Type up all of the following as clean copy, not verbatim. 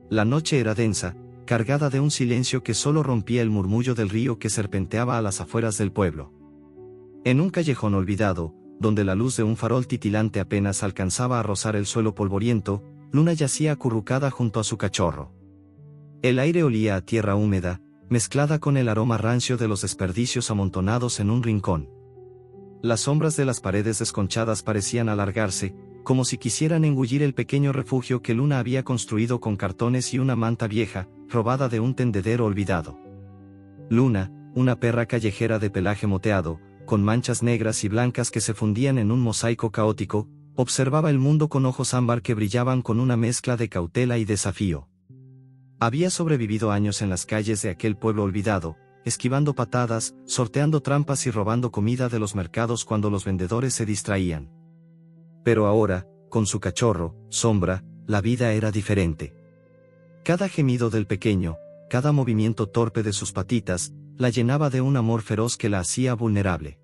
La noche era densa, cargada de un silencio que solo rompía el murmullo del río que serpenteaba a las afueras del pueblo. En un callejón olvidado, donde la luz de un farol titilante apenas alcanzaba a rozar el suelo polvoriento, Luna yacía acurrucada junto a su cachorro. El aire olía a tierra húmeda, mezclada con el aroma rancio de los desperdicios amontonados en un rincón. Las sombras de las paredes desconchadas parecían alargarse, como si quisieran engullir el pequeño refugio que Luna había construido con cartones y una manta vieja, robada de un tendedero olvidado. Luna, una perra callejera de pelaje moteado, con manchas negras y blancas que se fundían en un mosaico caótico, observaba el mundo con ojos ámbar que brillaban con una mezcla de cautela y desafío. Había sobrevivido años en las calles de aquel pueblo olvidado, esquivando patadas, sorteando trampas y robando comida de los mercados cuando los vendedores se distraían. Pero ahora, con su cachorro, Sombra, la vida era diferente. Cada gemido del pequeño, cada movimiento torpe de sus patitas, la llenaba de un amor feroz que la hacía vulnerable.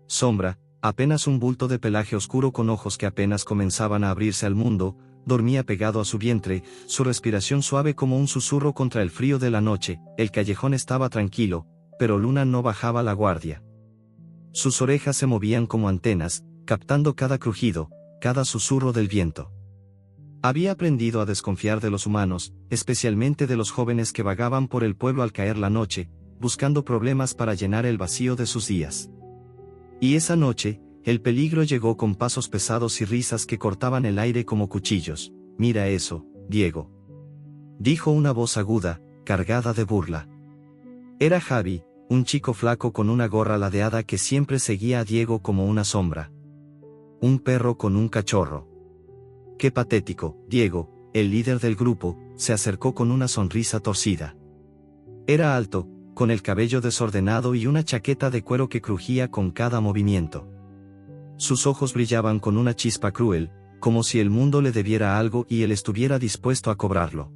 Sombra, apenas un bulto de pelaje oscuro con ojos que apenas comenzaban a abrirse al mundo, dormía pegado a su vientre, su respiración suave como un susurro contra el frío de la noche. El callejón estaba tranquilo, pero Luna no bajaba la guardia. Sus orejas se movían como antenas, captando cada crujido, cada susurro del viento. Había aprendido a desconfiar de los humanos, especialmente de los jóvenes que vagaban por el pueblo al caer la noche, buscando problemas para llenar el vacío de sus días. Y esa noche, el peligro llegó con pasos pesados y risas que cortaban el aire como cuchillos. «Mira eso, Diego», dijo una voz aguda, cargada de burla. Era Javi, un chico flaco con una gorra ladeada que siempre seguía a Diego como una sombra. Un perro con un cachorro. «Qué patético». Diego, el líder del grupo, se acercó con una sonrisa torcida. Era alto, con el cabello desordenado y una chaqueta de cuero que crujía con cada movimiento. Sus ojos brillaban con una chispa cruel, como si el mundo le debiera algo y él estuviera dispuesto a cobrarlo.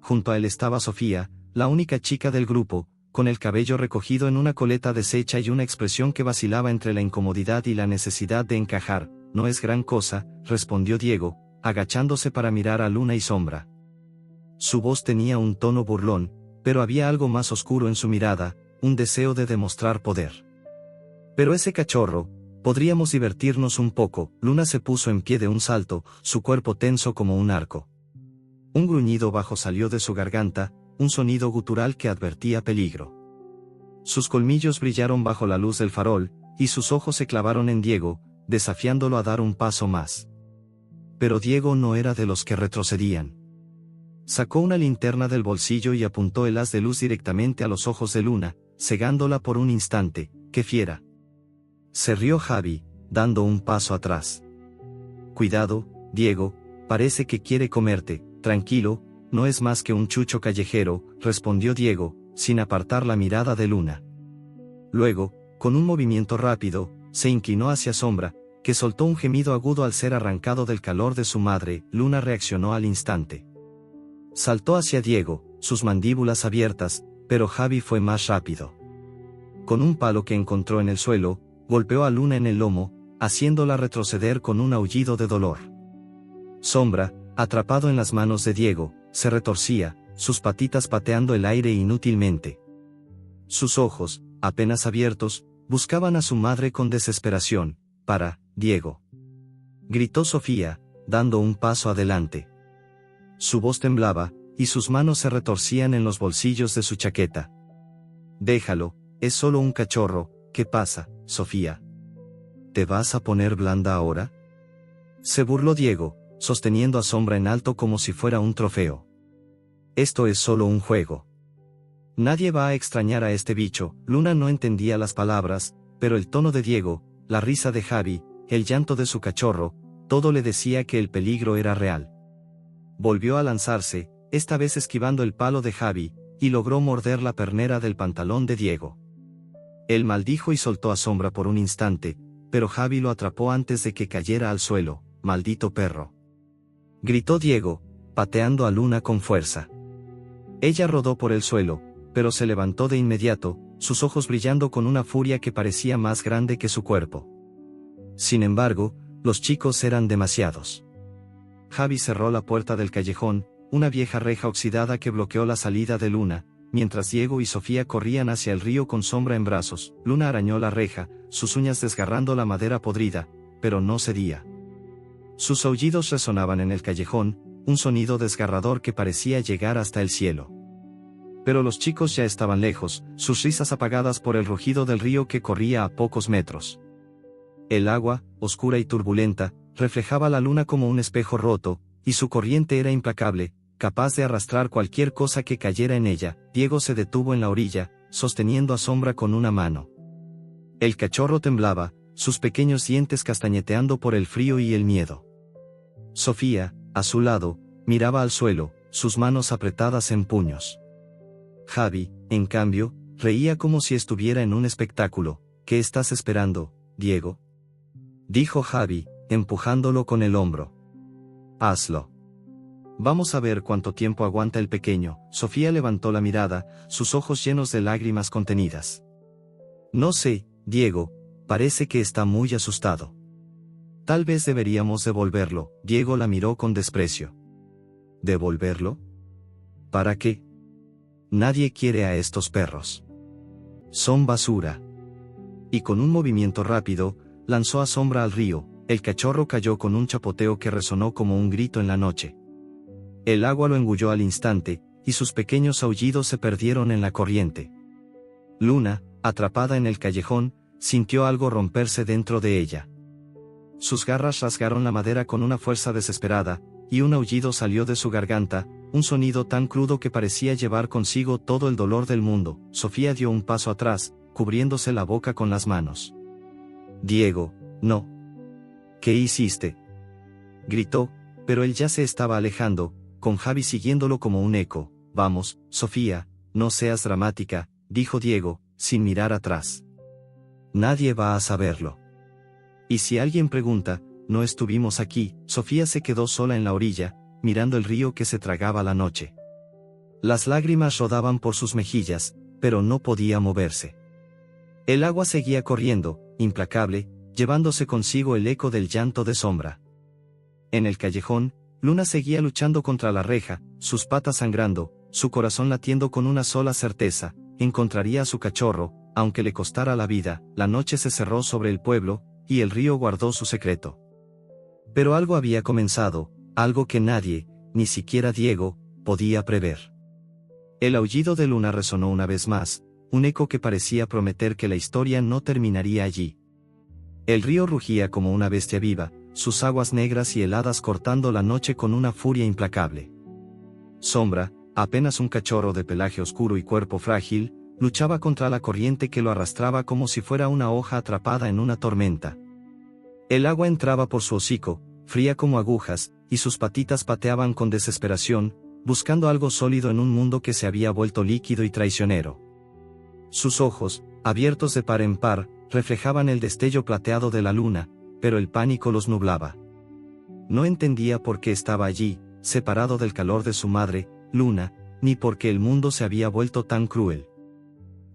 Junto a él estaba Sofía, la única chica del grupo, con el cabello recogido en una coleta deshecha y una expresión que vacilaba entre la incomodidad y la necesidad de encajar. «No es gran cosa», respondió Diego, agachándose para mirar a Luna y Sombra. Su voz tenía un tono burlón, pero había algo más oscuro en su mirada, un deseo de demostrar poder. «Pero ese cachorro, podríamos divertirnos un poco». Luna se puso en pie de un salto, su cuerpo tenso como un arco. Un gruñido bajo salió de su garganta, un sonido gutural que advertía peligro. Sus colmillos brillaron bajo la luz del farol, y sus ojos se clavaron en Diego, desafiándolo a dar un paso más. Pero Diego no era de los que retrocedían. Sacó una linterna del bolsillo y apuntó el haz de luz directamente a los ojos de Luna, cegándola por un instante. «¡Qué fiera!», se rió Javi, dando un paso atrás. «Cuidado, Diego, parece que quiere comerte». «Tranquilo, no es más que un chucho callejero», respondió Diego, sin apartar la mirada de Luna. Luego, con un movimiento rápido, se inclinó hacia Sombra, que soltó un gemido agudo al ser arrancado del calor de su madre. Luna reaccionó al instante. Saltó hacia Diego, sus mandíbulas abiertas, pero Javi fue más rápido. Con un palo que encontró en el suelo, golpeó a Luna en el lomo, haciéndola retroceder con un aullido de dolor. Sombra, atrapado en las manos de Diego, se retorcía, sus patitas pateando el aire inútilmente. Sus ojos, apenas abiertos, buscaban a su madre con desesperación. «Para, Diego», gritó Sofía, dando un paso adelante. Su voz temblaba, y sus manos se retorcían en los bolsillos de su chaqueta. «Déjalo, es solo un cachorro». «¿Qué pasa, Sofía? ¿Te vas a poner blanda ahora?», se burló Diego, sosteniendo a Sombra en alto como si fuera un trofeo. «Esto es solo un juego. Nadie va a extrañar a este bicho». Luna no entendía las palabras, pero el tono de Diego, la risa de Javi, el llanto de su cachorro, todo le decía que el peligro era real. Volvió a lanzarse, esta vez esquivando el palo de Javi, y logró morder la pernera del pantalón de Diego. Él maldijo y soltó a Sombra por un instante, pero Javi lo atrapó antes de que cayera al suelo. «Maldito perro», gritó Diego, pateando a Luna con fuerza. Ella rodó por el suelo, pero se levantó de inmediato, sus ojos brillando con una furia que parecía más grande que su cuerpo. Sin embargo, los chicos eran demasiados. Javi cerró la puerta del callejón, una vieja reja oxidada que bloqueó la salida de Luna. Mientras Diego y Sofía corrían hacia el río con Sombra en brazos, Luna arañó la reja, sus uñas desgarrando la madera podrida, pero no cedía. Sus aullidos resonaban en el callejón, un sonido desgarrador que parecía llegar hasta el cielo. Pero los chicos ya estaban lejos, sus risas apagadas por el rugido del río que corría a pocos metros. El agua, oscura y turbulenta, reflejaba la luna como un espejo roto, y su corriente era implacable, capaz de arrastrar cualquier cosa que cayera en ella. Diego se detuvo en la orilla, sosteniendo a Sombra con una mano. El cachorro temblaba, sus pequeños dientes castañeteando por el frío y el miedo. Sofía, a su lado, miraba al suelo, sus manos apretadas en puños. Javi, en cambio, reía como si estuviera en un espectáculo. ¿Qué estás esperando, Diego?, dijo Javi, empujándolo con el hombro. Hazlo. Vamos a ver cuánto tiempo aguanta el pequeño. Sofía levantó la mirada, sus ojos llenos de lágrimas contenidas. No sé, Diego, parece que está muy asustado. Tal vez deberíamos devolverlo. Diego la miró con desprecio. ¿Devolverlo? ¿Para qué? Nadie quiere a estos perros. Son basura. Y con un movimiento rápido, lanzó a Sombra al río. El cachorro cayó con un chapoteo que resonó como un grito en la noche. El agua lo engulló al instante, y sus pequeños aullidos se perdieron en la corriente. Luna, atrapada en el callejón, sintió algo romperse dentro de ella. Sus garras rasgaron la madera con una fuerza desesperada, y un aullido salió de su garganta, un sonido tan crudo que parecía llevar consigo todo el dolor del mundo. Sofía dio un paso atrás, cubriéndose la boca con las manos. Diego, no. ¿Qué hiciste?, gritó, pero él ya se estaba alejando, con Javi siguiéndolo como un eco. Vamos, Sofía, no seas dramática, dijo Diego, sin mirar atrás. Nadie va a saberlo. Y si alguien pregunta, no estuvimos aquí. Sofía se quedó sola en la orilla, mirando el río que se tragaba la noche. Las lágrimas rodaban por sus mejillas, pero no podía moverse. El agua seguía corriendo, implacable, llevándose consigo el eco del llanto de Sombra. En el callejón, Luna seguía luchando contra la reja, sus patas sangrando, su corazón latiendo con una sola certeza: encontraría a su cachorro, aunque le costara la vida. La noche se cerró sobre el pueblo, y el río guardó su secreto. Pero algo había comenzado, algo que nadie, ni siquiera Diego, podía prever. El aullido de Luna resonó una vez más, un eco que parecía prometer que la historia no terminaría allí. El río rugía como una bestia viva, sus aguas negras y heladas cortando la noche con una furia implacable. Sombra, apenas un cachorro de pelaje oscuro y cuerpo frágil, luchaba contra la corriente que lo arrastraba como si fuera una hoja atrapada en una tormenta. El agua entraba por su hocico, fría como agujas, y sus patitas pateaban con desesperación, buscando algo sólido en un mundo que se había vuelto líquido y traicionero. Sus ojos, abiertos de par en par, reflejaban el destello plateado de la luna, pero el pánico los nublaba. No entendía por qué estaba allí, separado del calor de su madre, Luna, ni por qué el mundo se había vuelto tan cruel.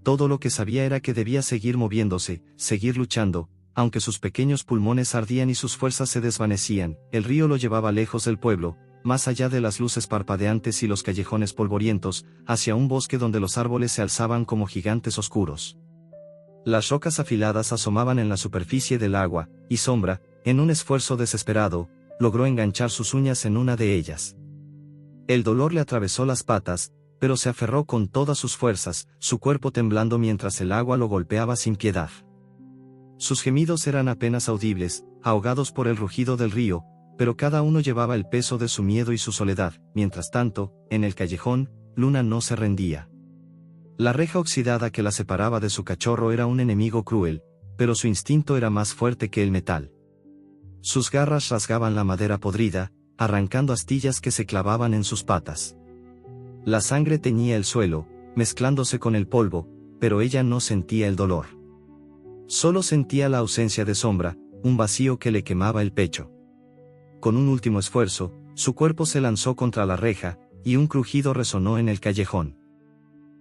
Todo lo que sabía era que debía seguir moviéndose, seguir luchando, aunque sus pequeños pulmones ardían y sus fuerzas se desvanecían. El río lo llevaba lejos del pueblo, más allá de las luces parpadeantes y los callejones polvorientos, hacia un bosque donde los árboles se alzaban como gigantes oscuros. Las rocas afiladas asomaban en la superficie del agua, y Sombra, en un esfuerzo desesperado, logró enganchar sus uñas en una de ellas. El dolor le atravesó las patas, pero se aferró con todas sus fuerzas, su cuerpo temblando mientras el agua lo golpeaba sin piedad. Sus gemidos eran apenas audibles, ahogados por el rugido del río, pero cada uno llevaba el peso de su miedo y su soledad. Mientras tanto, en el callejón, Luna no se rendía. La reja oxidada que la separaba de su cachorro era un enemigo cruel, pero su instinto era más fuerte que el metal. Sus garras rasgaban la madera podrida, arrancando astillas que se clavaban en sus patas. La sangre teñía el suelo, mezclándose con el polvo, pero ella no sentía el dolor. Solo sentía la ausencia de Sombra, un vacío que le quemaba el pecho. Con un último esfuerzo, su cuerpo se lanzó contra la reja, y un crujido resonó en el callejón.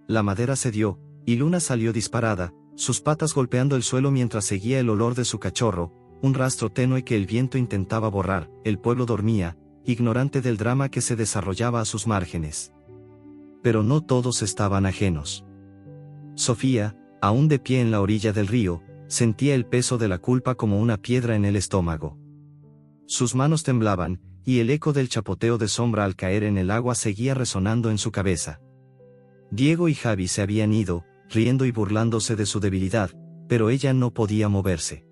La madera cedió, y Luna salió disparada, sus patas golpeando el suelo mientras seguía el olor de su cachorro, un rastro tenue que el viento intentaba borrar. El pueblo dormía, ignorante del drama que se desarrollaba a sus márgenes. Pero no todos estaban ajenos. Sofía, aún de pie en la orilla del río, sentía el peso de la culpa como una piedra en el estómago. Sus manos temblaban, y el eco del chapoteo de Sombra al caer en el agua seguía resonando en su cabeza. Diego y Javi se habían ido, riendo y burlándose de su debilidad, pero ella no podía moverse.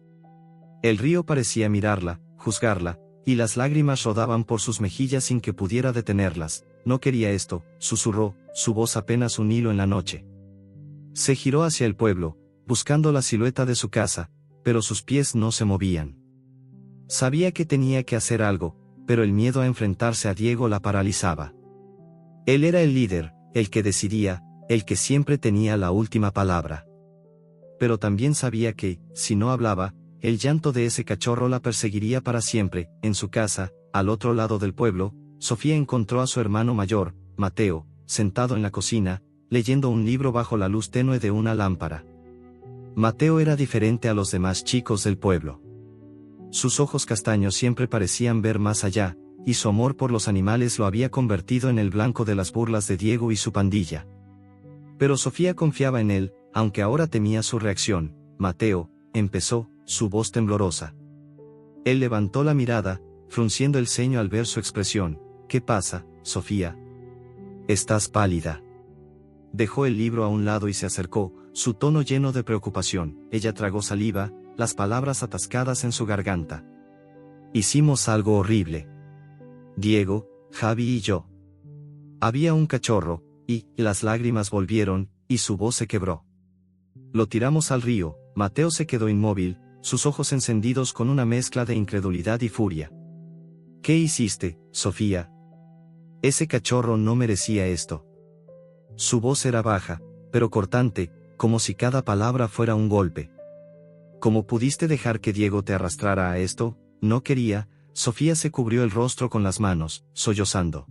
El río parecía mirarla, juzgarla, y las lágrimas rodaban por sus mejillas sin que pudiera detenerlas. No quería esto, susurró, su voz apenas un hilo en la noche. Se giró hacia el pueblo, buscando la silueta de su casa, pero sus pies no se movían. Sabía que tenía que hacer algo, pero el miedo a enfrentarse a Diego la paralizaba. Él era el líder, el que decidía, el que siempre tenía la última palabra. Pero también sabía que, si no hablaba, el llanto de ese cachorro la perseguiría para siempre. En su casa, al otro lado del pueblo, Sofía encontró a su hermano mayor, Mateo, sentado en la cocina, leyendo un libro bajo la luz tenue de una lámpara. Mateo era diferente a los demás chicos del pueblo. Sus ojos castaños siempre parecían ver más allá, y su amor por los animales lo había convertido en el blanco de las burlas de Diego y su pandilla. Pero Sofía confiaba en él, aunque ahora temía su reacción. Mateo, empezó, su voz temblorosa. Él levantó la mirada, frunciendo el ceño al ver su expresión. ¿Qué pasa, Sofía? Estás pálida. Dejó el libro a un lado y se acercó, su tono lleno de preocupación. Ella tragó saliva, las palabras atascadas en su garganta. Hicimos algo horrible. Diego, Javi y yo. Había un cachorro, y las lágrimas volvieron, y su voz se quebró. Lo tiramos al río. Mateo se quedó inmóvil, sus ojos encendidos con una mezcla de incredulidad y furia. ¿Qué hiciste, Sofía? Ese cachorro no merecía esto. Su voz era baja, pero cortante, como si cada palabra fuera un golpe. ¿Cómo pudiste dejar que Diego te arrastrara a esto? No quería. Sofía se cubrió el rostro con las manos, sollozando.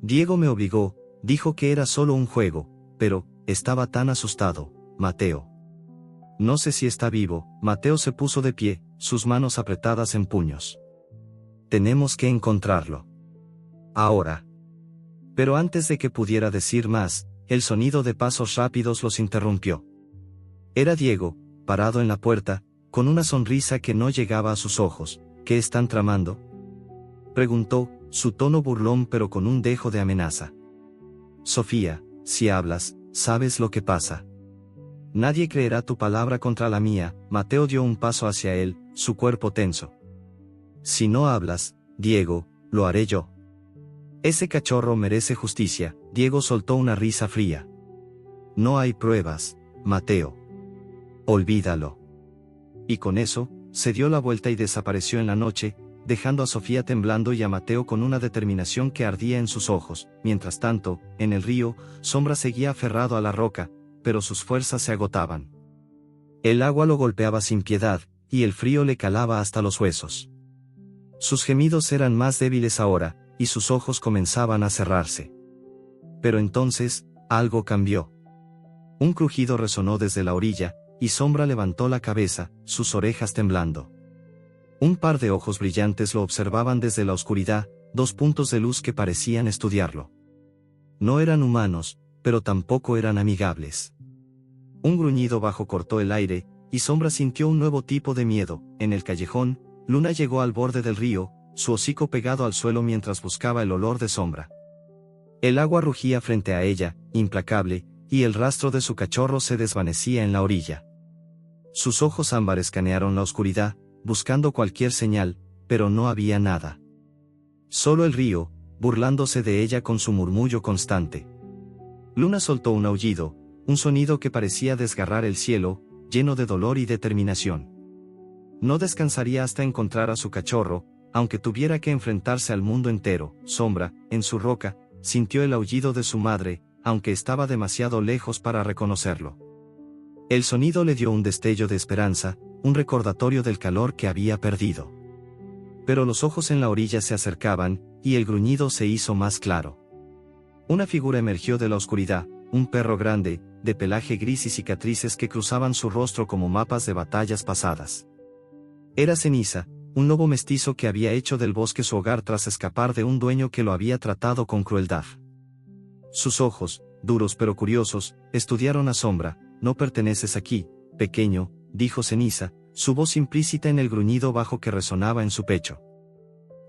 Diego me obligó, dijo que era solo un juego, pero, estaba tan asustado. Mateo. No sé si está vivo. Mateo se puso de pie, sus manos apretadas en puños. Tenemos que encontrarlo. Ahora. Pero antes de que pudiera decir más, el sonido de pasos rápidos los interrumpió. Era Diego, parado en la puerta, con una sonrisa que no llegaba a sus ojos. ¿Qué están tramando?, preguntó, su tono burlón pero con un dejo de amenaza. Sofía, si hablas, sabes lo que pasa. Nadie creerá tu palabra contra la mía. Mateo dio un paso hacia él, su cuerpo tenso. Si no hablas, Diego, lo haré yo. Ese cachorro merece justicia. Diego soltó una risa fría. No hay pruebas, Mateo. Olvídalo. Y con eso, se dio la vuelta y desapareció en la noche, dejando a Sofía temblando y a Mateo con una determinación que ardía en sus ojos. Mientras tanto, en el río, Sombra seguía aferrado a la roca, pero sus fuerzas se agotaban. El agua lo golpeaba sin piedad, y el frío le calaba hasta los huesos. Sus gemidos eran más débiles ahora, y sus ojos comenzaban a cerrarse. Pero entonces, algo cambió. Un crujido resonó desde la orilla, y Sombra levantó la cabeza, sus orejas temblando. Un par de ojos brillantes lo observaban desde la oscuridad, dos puntos de luz que parecían estudiarlo. No eran humanos, pero tampoco eran amigables. Un gruñido bajo cortó el aire, y Sombra sintió un nuevo tipo de miedo. En el callejón, Luna llegó al borde del río, su hocico pegado al suelo mientras buscaba el olor de Sombra. El agua rugía frente a ella, implacable, y el rastro de su cachorro se desvanecía en la orilla. Sus ojos ámbar escanearon la oscuridad, buscando cualquier señal, pero no había nada. Solo el río, burlándose de ella con su murmullo constante. Luna soltó un aullido, un sonido que parecía desgarrar el cielo, lleno de dolor y determinación. No descansaría hasta encontrar a su cachorro, aunque tuviera que enfrentarse al mundo entero. Sombra, en su roca, sintió el aullido de su madre, aunque estaba demasiado lejos para reconocerlo. El sonido le dio un destello de esperanza, un recordatorio del calor que había perdido. Pero los ojos en la orilla se acercaban, y el gruñido se hizo más claro. Una figura emergió de la oscuridad, un perro grande, de pelaje gris y cicatrices que cruzaban su rostro como mapas de batallas pasadas. Era ceniza, un lobo mestizo que había hecho del bosque su hogar tras escapar de un dueño que lo había tratado con crueldad. Sus ojos, duros pero curiosos, estudiaron a Sombra. «No perteneces aquí, pequeño», dijo Ceniza, su voz implícita en el gruñido bajo que resonaba en su pecho.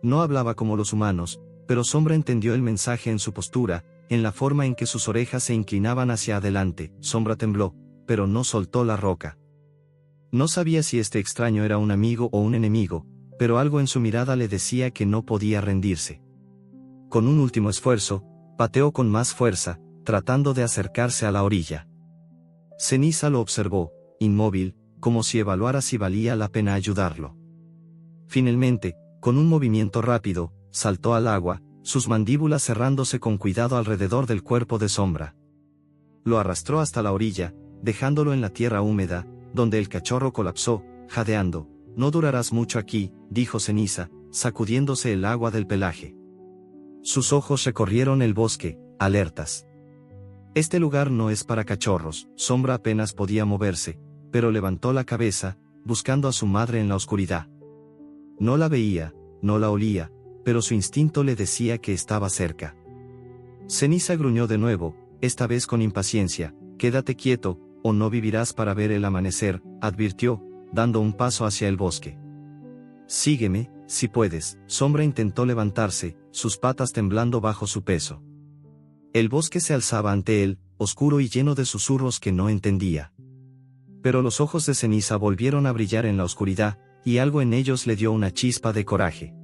No hablaba como los humanos, pero Sombra entendió el mensaje en su postura, en la forma en que sus orejas se inclinaban hacia adelante. Sombra tembló, pero no soltó la roca. No sabía si este extraño era un amigo o un enemigo, pero algo en su mirada le decía que no podía rendirse. Con un último esfuerzo, pateó con más fuerza, tratando de acercarse a la orilla. Ceniza lo observó, inmóvil, como si evaluara si valía la pena ayudarlo. Finalmente, con un movimiento rápido, saltó al agua, sus mandíbulas cerrándose con cuidado alrededor del cuerpo de Sombra. Lo arrastró hasta la orilla, dejándolo en la tierra húmeda, donde el cachorro colapsó, jadeando. «No durarás mucho aquí», dijo Ceniza, sacudiéndose el agua del pelaje. Sus ojos recorrieron el bosque, alertas. «Este lugar no es para cachorros». Sombra apenas podía moverse, pero levantó la cabeza, buscando a su madre en la oscuridad. No la veía, no la olía, pero su instinto le decía que estaba cerca. Ceniza gruñó de nuevo, esta vez con impaciencia. «Quédate quieto, o no vivirás para ver el amanecer», advirtió, dando un paso hacia el bosque. «Sígueme, si puedes». Sombra intentó levantarse, sus patas temblando bajo su peso. El bosque se alzaba ante él, oscuro y lleno de susurros que no entendía. Pero los ojos de Ceniza volvieron a brillar en la oscuridad, y algo en ellos le dio una chispa de coraje.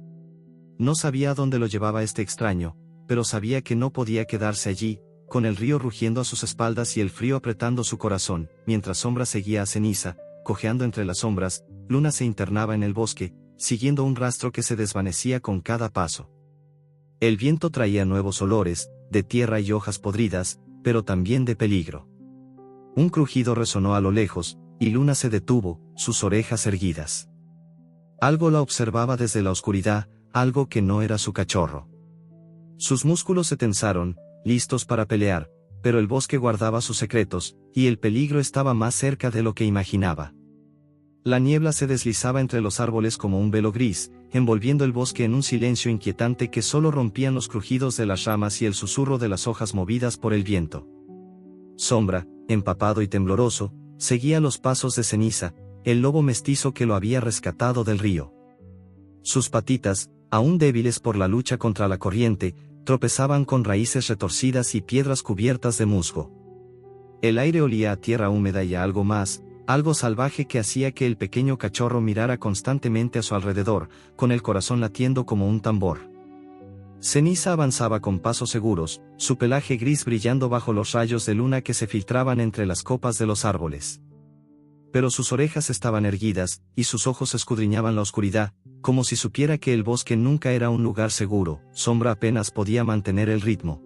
No sabía a dónde lo llevaba este extraño, pero sabía que no podía quedarse allí, con el río rugiendo a sus espaldas y el frío apretando su corazón. Mientras Sombra seguía a Ceniza, cojeando entre las sombras, Luna se internaba en el bosque, siguiendo un rastro que se desvanecía con cada paso. El viento traía nuevos olores, de tierra y hojas podridas, pero también de peligro. Un crujido resonó a lo lejos, y Luna se detuvo, sus orejas erguidas. Algo la observaba desde la oscuridad, algo que no era su cachorro. Sus músculos se tensaron, listos para pelear, pero el bosque guardaba sus secretos, y el peligro estaba más cerca de lo que imaginaba. La niebla se deslizaba entre los árboles como un velo gris, envolviendo el bosque en un silencio inquietante que solo rompían los crujidos de las ramas y el susurro de las hojas movidas por el viento. Sombra, empapado y tembloroso, seguía los pasos de Ceniza, el lobo mestizo que lo había rescatado del río. Sus patitas, aún débiles por la lucha contra la corriente, tropezaban con raíces retorcidas y piedras cubiertas de musgo. El aire olía a tierra húmeda y a algo más, algo salvaje que hacía que el pequeño cachorro mirara constantemente a su alrededor, con el corazón latiendo como un tambor. Ceniza avanzaba con pasos seguros, su pelaje gris brillando bajo los rayos de luna que se filtraban entre las copas de los árboles. Pero sus orejas estaban erguidas, y sus ojos escudriñaban la oscuridad, como si supiera que el bosque nunca era un lugar seguro. Sombra apenas podía mantener el ritmo.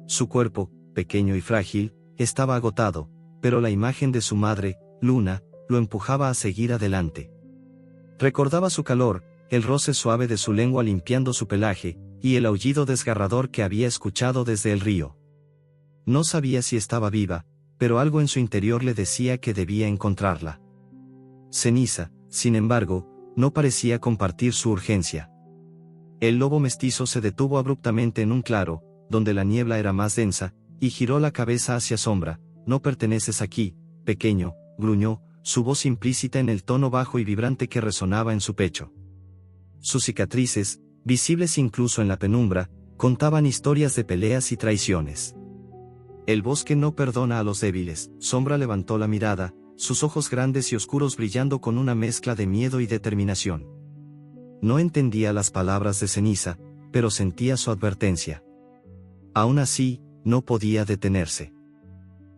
Su cuerpo, pequeño y frágil, estaba agotado, pero la imagen de su madre, Luna, lo empujaba a seguir adelante. Recordaba su calor, el roce suave de su lengua limpiando su pelaje, y el aullido desgarrador que había escuchado desde el río. No sabía si estaba viva, pero algo en su interior le decía que debía encontrarla. Ceniza, sin embargo, no parecía compartir su urgencia. El lobo mestizo se detuvo abruptamente en un claro, donde la niebla era más densa, y giró la cabeza hacia Sombra. «No perteneces aquí, pequeño», gruñó, su voz implícita en el tono bajo y vibrante que resonaba en su pecho. Sus cicatrices, visibles incluso en la penumbra, contaban historias de peleas y traiciones. «El bosque no perdona a los débiles». Sombra levantó la mirada, sus ojos grandes y oscuros brillando con una mezcla de miedo y determinación. No entendía las palabras de Ceniza, pero sentía su advertencia. Aún así, no podía detenerse.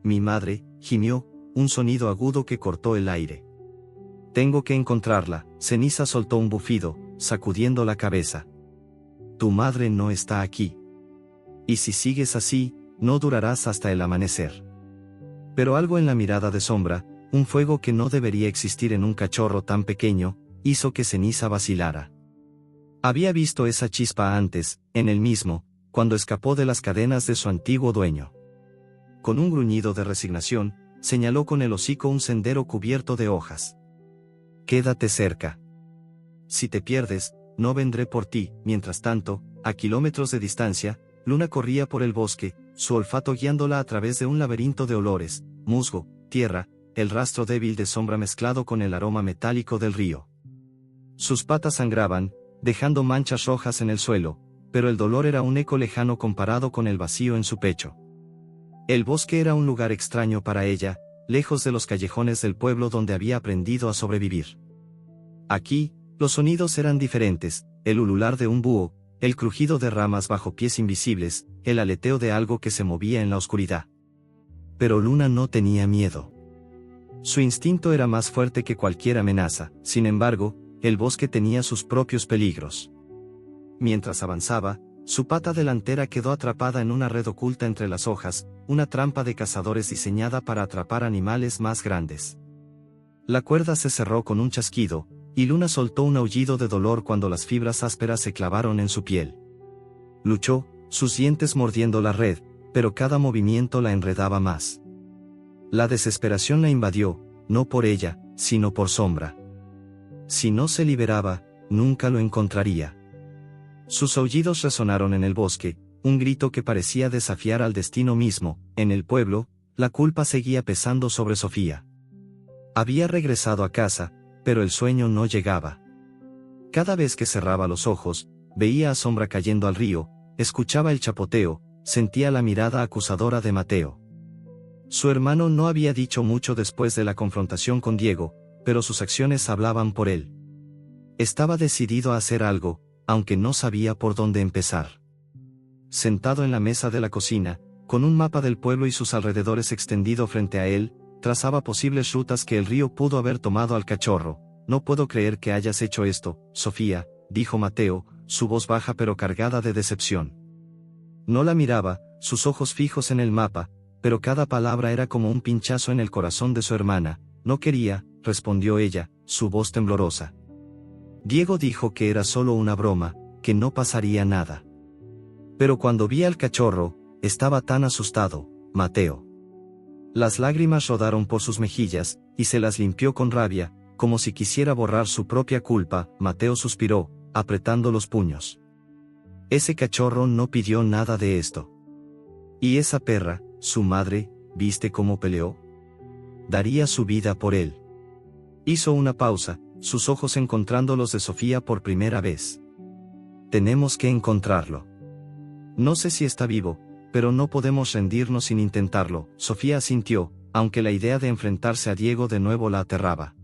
«Mi madre», gimió, un sonido agudo que cortó el aire. «Tengo que encontrarla». Ceniza soltó un bufido, sacudiendo la cabeza. «Tu madre no está aquí. Y si sigues así, no durarás hasta el amanecer». Pero algo en la mirada de Sombra, un fuego que no debería existir en un cachorro tan pequeño, hizo que Ceniza vacilara. Había visto esa chispa antes, en él mismo, cuando escapó de las cadenas de su antiguo dueño. Con un gruñido de resignación, señaló con el hocico un sendero cubierto de hojas. «Quédate cerca». si te pierdes, no vendré por ti. Mientras tanto, a kilómetros de distancia, Luna corría por el bosque, su olfato guiándola a través de un laberinto de olores, musgo, tierra, el rastro débil de sombra mezclado con el aroma metálico del río. Sus patas sangraban, dejando manchas rojas en el suelo, pero el dolor era un eco lejano comparado con el vacío en su pecho. El bosque era un lugar extraño para ella, lejos de los callejones del pueblo donde había aprendido a sobrevivir. Aquí, los sonidos eran diferentes, el ulular de un búho, el crujido de ramas bajo pies invisibles, el aleteo de algo que se movía en la oscuridad. Pero Luna no tenía miedo. Su instinto era más fuerte que cualquier amenaza, sin embargo, el bosque tenía sus propios peligros. Mientras avanzaba, su pata delantera quedó atrapada en una red oculta entre las hojas, una trampa de cazadores diseñada para atrapar animales más grandes. La cuerda se cerró con un chasquido, y Luna soltó un aullido de dolor cuando las fibras ásperas se clavaron en su piel. Luchó, sus dientes mordiendo la red, pero cada movimiento la enredaba más. La desesperación la invadió, no por ella, sino por Sombra. Si no se liberaba, nunca lo encontraría. Sus aullidos resonaron en el bosque, un grito que parecía desafiar al destino mismo. En el pueblo, la culpa seguía pesando sobre Sofía. Había regresado a casa, pero el sueño no llegaba. Cada vez que cerraba los ojos, veía a Sombra cayendo al río, escuchaba el chapoteo, sentía la mirada acusadora de Mateo. Su hermano no había dicho mucho después de la confrontación con Diego, pero sus acciones hablaban por él. Estaba decidido a hacer algo, aunque no sabía por dónde empezar. Sentado en la mesa de la cocina, con un mapa del pueblo y sus alrededores extendido frente a él, trazaba posibles rutas que el río pudo haber tomado al cachorro. No puedo creer que hayas hecho esto, Sofía, dijo Mateo, su voz baja pero cargada de decepción. No la miraba, sus ojos fijos en el mapa, pero cada palabra era como un pinchazo en el corazón de su hermana. No quería, respondió ella, su voz temblorosa. Diego dijo que era solo una broma, que no pasaría nada. Pero cuando vi al cachorro, estaba tan asustado, Mateo. Las lágrimas rodaron por sus mejillas, y se las limpió con rabia, como si quisiera borrar su propia culpa. Mateo suspiró, apretando los puños. Ese cachorro no pidió nada de esto. Y esa perra, su madre, ¿viste cómo peleó? Daría su vida por él. Hizo una pausa, sus ojos encontrando los de Sofía por primera vez. Tenemos que encontrarlo. No sé si está vivo, pero no podemos rendirnos sin intentarlo. Sofía asintió, aunque la idea de enfrentarse a Diego de nuevo la aterraba.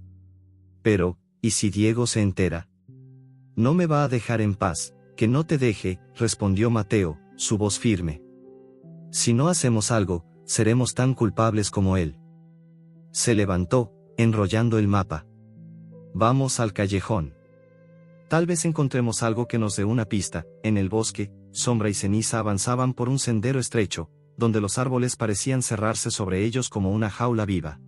Pero, ¿y si Diego se entera? No me va a dejar en paz. Que no te deje, respondió Mateo, su voz firme. Si no hacemos algo, seremos tan culpables como él. Se levantó, enrollando el mapa. Vamos al callejón. Tal vez encontremos algo que nos dé una pista. En el bosque, Sombra y Ceniza avanzaban por un sendero estrecho, donde los árboles parecían cerrarse sobre ellos como una jaula viva.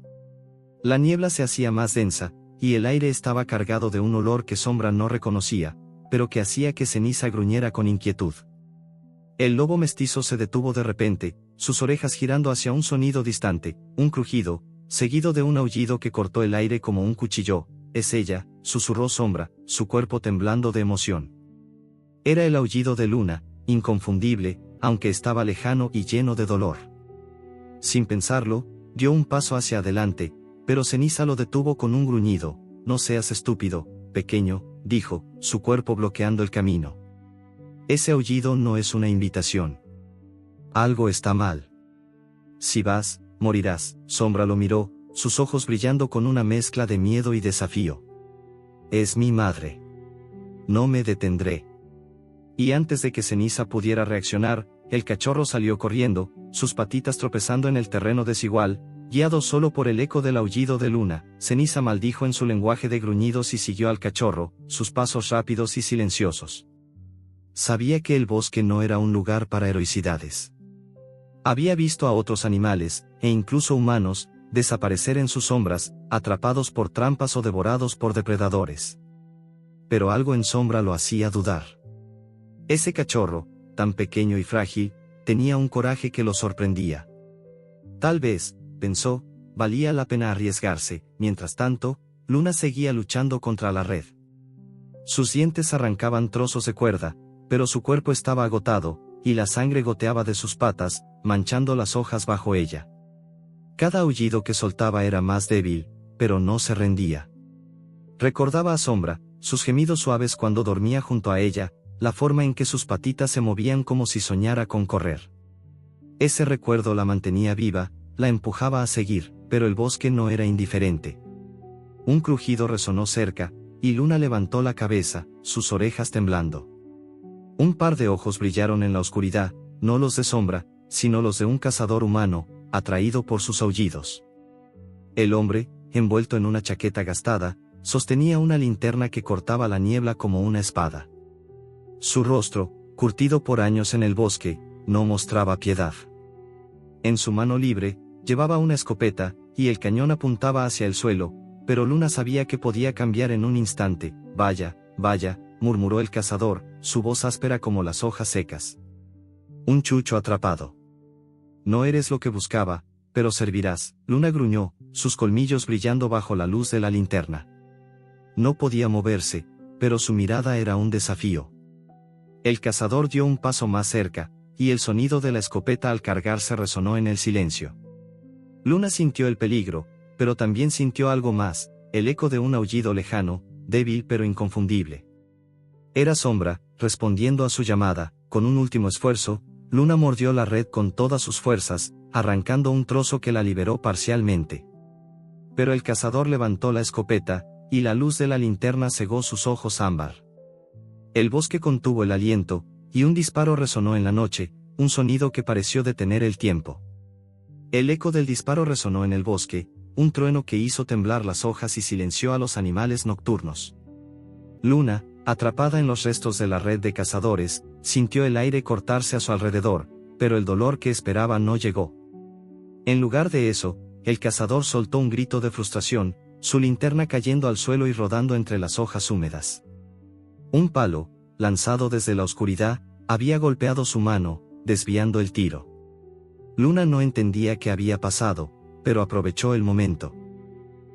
La niebla se hacía más densa, y el aire estaba cargado de un olor que Sombra no reconocía, pero que hacía que Ceniza gruñera con inquietud. El lobo mestizo se detuvo de repente, sus orejas girando hacia un sonido distante, un crujido, seguido de un aullido que cortó el aire como un cuchillo. Es ella, susurró Sombra, su cuerpo temblando de emoción. Era el aullido de Luna, inconfundible, aunque estaba lejano y lleno de dolor. Sin pensarlo, dio un paso hacia adelante, pero Ceniza lo detuvo con un gruñido. No seas estúpido, pequeño, dijo, su cuerpo bloqueando el camino. Ese aullido no es una invitación. Algo está mal. Si vas, morirás. Sombra lo miró, sus ojos brillando con una mezcla de miedo y desafío. Es mi madre. No me detendré. Y antes de que Ceniza pudiera reaccionar, el cachorro salió corriendo, sus patitas tropezando en el terreno desigual, guiado solo por el eco del aullido de Luna. Ceniza maldijo en su lenguaje de gruñidos y siguió al cachorro, sus pasos rápidos y silenciosos. Sabía que el bosque no era un lugar para heroicidades. Había visto a otros animales, e incluso humanos, desaparecer en sus sombras, atrapados por trampas o devorados por depredadores. Pero algo en Sombra lo hacía dudar. Ese cachorro, tan pequeño y frágil, tenía un coraje que lo sorprendía. Tal vez, pensó, valía la pena arriesgarse. Mientras tanto, Luna seguía luchando contra la red. Sus dientes arrancaban trozos de cuerda, pero su cuerpo estaba agotado, y la sangre goteaba de sus patas, manchando las hojas bajo ella. Cada aullido que soltaba era más débil, pero no se rendía. Recordaba a Sombra, sus gemidos suaves cuando dormía junto a ella, la forma en que sus patitas se movían como si soñara con correr. Ese recuerdo la mantenía viva, la empujaba a seguir, pero el bosque no era indiferente. Un crujido resonó cerca, y Luna levantó la cabeza, sus orejas temblando. Un par de ojos brillaron en la oscuridad, no los de Sombra, sino los de un cazador humano, atraído por sus aullidos. El hombre, envuelto en una chaqueta gastada, sostenía una linterna que cortaba la niebla como una espada. Su rostro, curtido por años en el bosque, no mostraba piedad. En su mano libre, llevaba una escopeta, y el cañón apuntaba hacia el suelo, pero Luna sabía que podía cambiar en un instante. Vaya, vaya, murmuró el cazador, su voz áspera como las hojas secas. Un chucho atrapado. No eres lo que buscaba, pero servirás. Luna gruñó, sus colmillos brillando bajo la luz de la linterna. No podía moverse, pero su mirada era un desafío. El cazador dio un paso más cerca, y el sonido de la escopeta al cargarse resonó en el silencio. Luna sintió el peligro, pero también sintió algo más, el eco de un aullido lejano, débil pero inconfundible. Era Sombra, respondiendo a su llamada. Con un último esfuerzo, Luna mordió la red con todas sus fuerzas, arrancando un trozo que la liberó parcialmente. Pero el cazador levantó la escopeta, y la luz de la linterna cegó sus ojos ámbar. El bosque contuvo el aliento, y un disparo resonó en la noche, un sonido que pareció detener el tiempo. El eco del disparo resonó en el bosque, un trueno que hizo temblar las hojas y silenció a los animales nocturnos. Luna, atrapada en los restos de la red de cazadores, sintió el aire cortarse a su alrededor, pero el dolor que esperaba no llegó. En lugar de eso, el cazador soltó un grito de frustración, su linterna cayendo al suelo y rodando entre las hojas húmedas. Un palo, lanzado desde la oscuridad, había golpeado su mano, desviando el tiro. Luna no entendía qué había pasado, pero aprovechó el momento.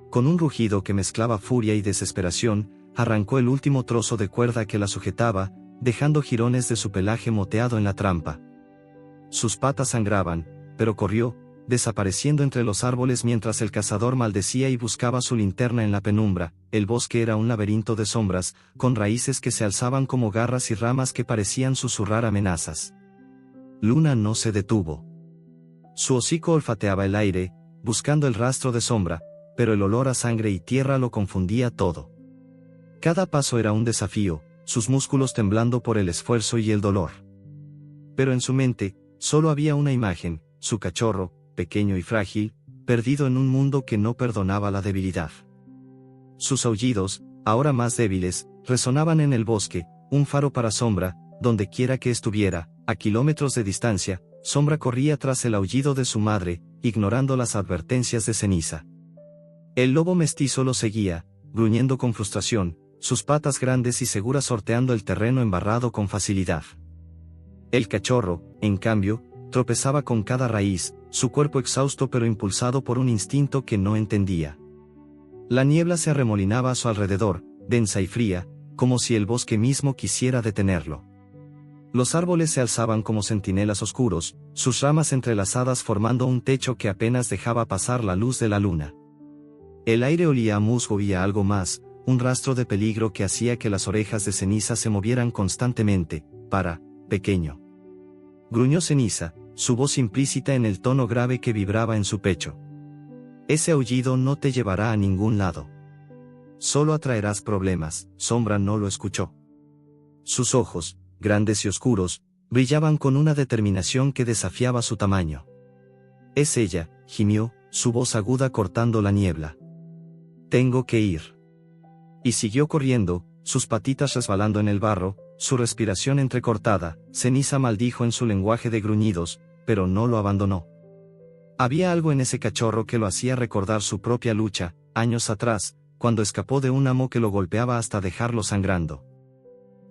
Con un rugido que mezclaba furia y desesperación, arrancó el último trozo de cuerda que la sujetaba, dejando jirones de su pelaje moteado en la trampa. Sus patas sangraban, pero corrió, desapareciendo entre los árboles mientras el cazador maldecía y buscaba su linterna en la penumbra. El bosque era un laberinto de sombras, con raíces que se alzaban como garras y ramas que parecían susurrar amenazas. Luna no se detuvo. Su hocico olfateaba el aire, buscando el rastro de Sombra, pero el olor a sangre y tierra lo confundía todo. Cada paso era un desafío, sus músculos temblando por el esfuerzo y el dolor. Pero en su mente, solo había una imagen, su cachorro, pequeño y frágil, perdido en un mundo que no perdonaba la debilidad. Sus aullidos, ahora más débiles, resonaban en el bosque, un faro para Sombra, donde quiera que estuviera, a kilómetros de distancia. Sombra corría tras el aullido de su madre, ignorando las advertencias de Ceniza. El lobo mestizo lo seguía, gruñendo con frustración, sus patas grandes y seguras sorteando el terreno embarrado con facilidad. El cachorro, en cambio, tropezaba con cada raíz, su cuerpo exhausto pero impulsado por un instinto que no entendía. La niebla se arremolinaba a su alrededor, densa y fría, como si el bosque mismo quisiera detenerlo. Los árboles se alzaban como centinelas oscuros, sus ramas entrelazadas formando un techo que apenas dejaba pasar la luz de la luna. El aire olía a musgo y a algo más, un rastro de peligro que hacía que las orejas de Ceniza se movieran constantemente. Para, pequeño. Gruñó Ceniza, su voz implícita en el tono grave que vibraba en su pecho. Ese aullido no te llevará a ningún lado. Solo atraerás problemas. Sombra no lo escuchó. Sus ojos, grandes y oscuros, brillaban con una determinación que desafiaba su tamaño. Es ella, gimió, su voz aguda cortando la niebla. Tengo que ir. Y siguió corriendo, sus patitas resbalando en el barro, su respiración entrecortada. Ceniza maldijo en su lenguaje de gruñidos, pero no lo abandonó. Había algo en ese cachorro que lo hacía recordar su propia lucha, años atrás, cuando escapó de un amo que lo golpeaba hasta dejarlo sangrando.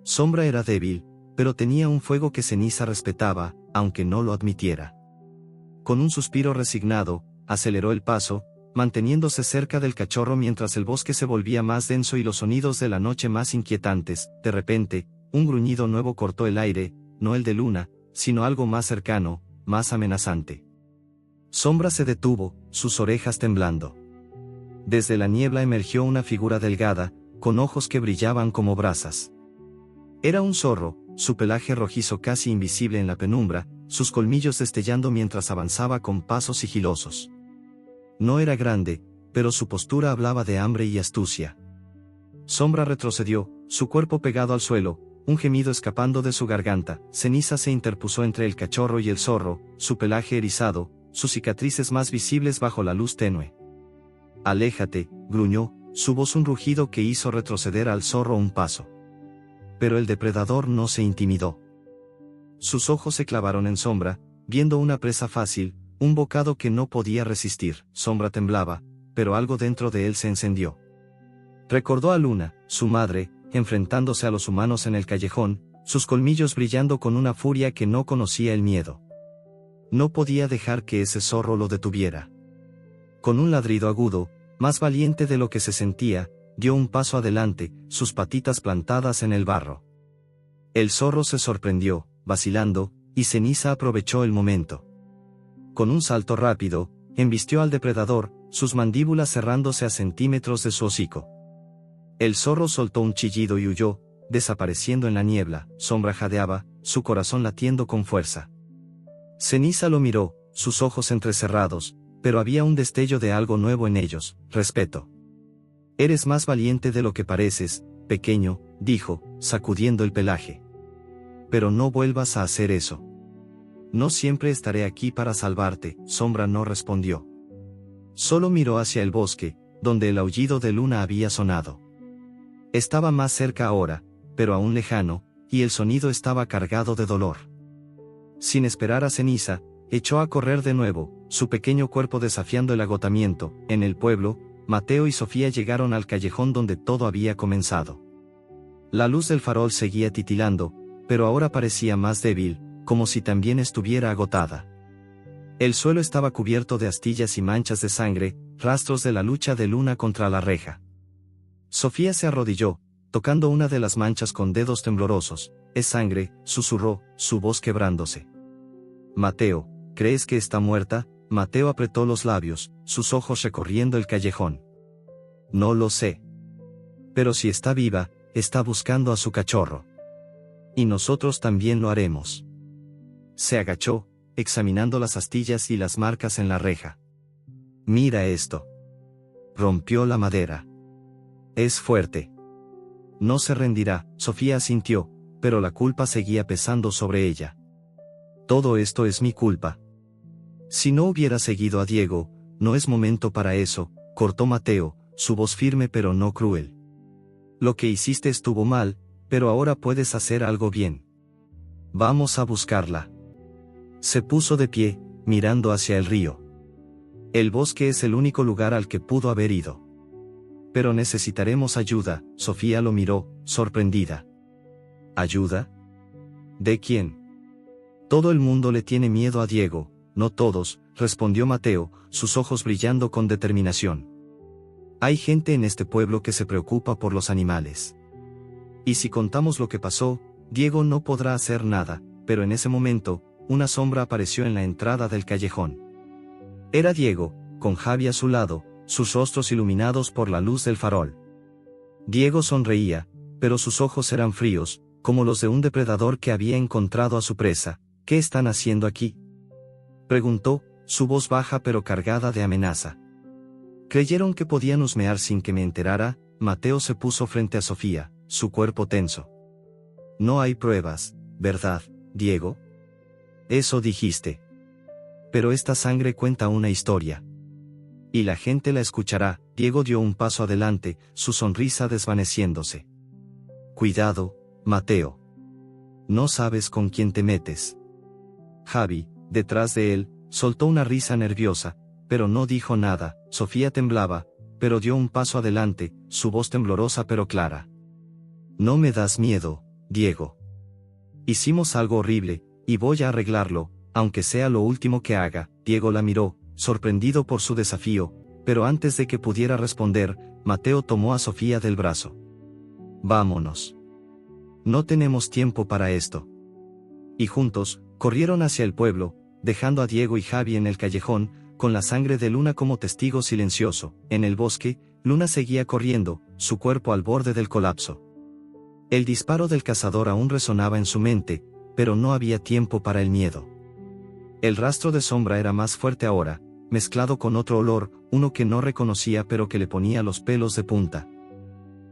Sombra era débil, pero tenía un fuego que Ceniza respetaba, aunque no lo admitiera. Con un suspiro resignado, aceleró el paso, manteniéndose cerca del cachorro mientras el bosque se volvía más denso y los sonidos de la noche más inquietantes. De repente, un gruñido nuevo cortó el aire, no el de Luna, sino algo más cercano, más amenazante. Sombra se detuvo, sus orejas temblando. Desde la niebla emergió una figura delgada, con ojos que brillaban como brasas. Era un zorro, su pelaje rojizo casi invisible en la penumbra, sus colmillos destellando mientras avanzaba con pasos sigilosos. No era grande, pero su postura hablaba de hambre y astucia. Sombra retrocedió, su cuerpo pegado al suelo, un gemido escapando de su garganta. Ceniza se interpuso entre el cachorro y el zorro, su pelaje erizado, sus cicatrices más visibles bajo la luz tenue. «Aléjate», gruñó, su voz un rugido que hizo retroceder al zorro un paso. Pero el depredador no se intimidó. Sus ojos se clavaron en Sombra, viendo una presa fácil, un bocado que no podía resistir. Sombra temblaba, pero algo dentro de él se encendió. Recordó a Luna, su madre, enfrentándose a los humanos en el callejón, sus colmillos brillando con una furia que no conocía el miedo. No podía dejar que ese zorro lo detuviera. Con un ladrido agudo, más valiente de lo que se sentía, dio un paso adelante, sus patitas plantadas en el barro. El zorro se sorprendió, vacilando, y Ceniza aprovechó el momento. Con un salto rápido, embistió al depredador, sus mandíbulas cerrándose a centímetros de su hocico. El zorro soltó un chillido y huyó, desapareciendo en la niebla. Sombra jadeaba, su corazón latiendo con fuerza. Ceniza lo miró, sus ojos entrecerrados, pero había un destello de algo nuevo en ellos: respeto. «Eres más valiente de lo que pareces, pequeño», dijo, sacudiendo el pelaje. «Pero no vuelvas a hacer eso. No siempre estaré aquí para salvarte». Sombra no respondió. Solo miró hacia el bosque, donde el aullido de Luna había sonado. Estaba más cerca ahora, pero aún lejano, y el sonido estaba cargado de dolor. Sin esperar a Ceniza, echó a correr de nuevo, su pequeño cuerpo desafiando el agotamiento. En el pueblo, Mateo y Sofía llegaron al callejón donde todo había comenzado. La luz del farol seguía titilando, pero ahora parecía más débil, como si también estuviera agotada. El suelo estaba cubierto de astillas y manchas de sangre, rastros de la lucha de Luna contra la reja. Sofía se arrodilló, tocando una de las manchas con dedos temblorosos. «Es sangre», susurró, su voz quebrándose. «Mateo, ¿crees que está muerta?». Mateo apretó los labios, sus ojos recorriendo el callejón. «No lo sé. Pero si está viva, está buscando a su cachorro. Y nosotros también lo haremos». Se agachó, examinando las astillas y las marcas en la reja. «Mira esto». Rompió la madera. «Es fuerte». «No se rendirá», Sofía asintió, pero la culpa seguía pesando sobre ella. «Todo esto es mi culpa. Si no hubiera seguido a Diego». «No es momento para eso», cortó Mateo, su voz firme pero no cruel. «Lo que hiciste estuvo mal, pero ahora puedes hacer algo bien. Vamos a buscarla». Se puso de pie, mirando hacia el río. «El bosque es el único lugar al que pudo haber ido. Pero necesitaremos ayuda». Sofía lo miró, sorprendida. «¿Ayuda? ¿De quién?». «Todo el mundo le tiene miedo a Diego». «No todos», respondió Mateo, sus ojos brillando con determinación. «Hay gente en este pueblo que se preocupa por los animales. Y si contamos lo que pasó, Diego no podrá hacer nada». Pero en ese momento, una sombra apareció en la entrada del callejón. Era Diego, con Javi a su lado, sus rostros iluminados por la luz del farol. Diego sonreía, pero sus ojos eran fríos, como los de un depredador que había encontrado a su presa. «¿Qué están haciendo aquí?», preguntó, su voz baja pero cargada de amenaza. «Creyeron que podían husmear sin que me enterara». Mateo se puso frente a Sofía, su cuerpo tenso. «No hay pruebas, ¿verdad, Diego?». «Eso dijiste. Pero esta sangre cuenta una historia. Y la gente la escuchará». Diego dio un paso adelante, su sonrisa desvaneciéndose. «Cuidado, Mateo. No sabes con quién te metes». Javi, detrás de él, soltó una risa nerviosa, pero no dijo nada. Sofía temblaba, pero dio un paso adelante, su voz temblorosa pero clara. «No me das miedo, Diego. Hicimos algo horrible, y voy a arreglarlo, aunque sea lo último que haga». Diego la miró, sorprendido por su desafío, pero antes de que pudiera responder, Mateo tomó a Sofía del brazo. «Vámonos. No tenemos tiempo para esto». Y juntos, corrieron hacia el pueblo, dejando a Diego y Javi en el callejón, con la sangre de Luna como testigo silencioso. En el bosque, Luna seguía corriendo, su cuerpo al borde del colapso. El disparo del cazador aún resonaba en su mente, pero no había tiempo para el miedo. El rastro de Sombra era más fuerte ahora, mezclado con otro olor, uno que no reconocía pero que le ponía los pelos de punta.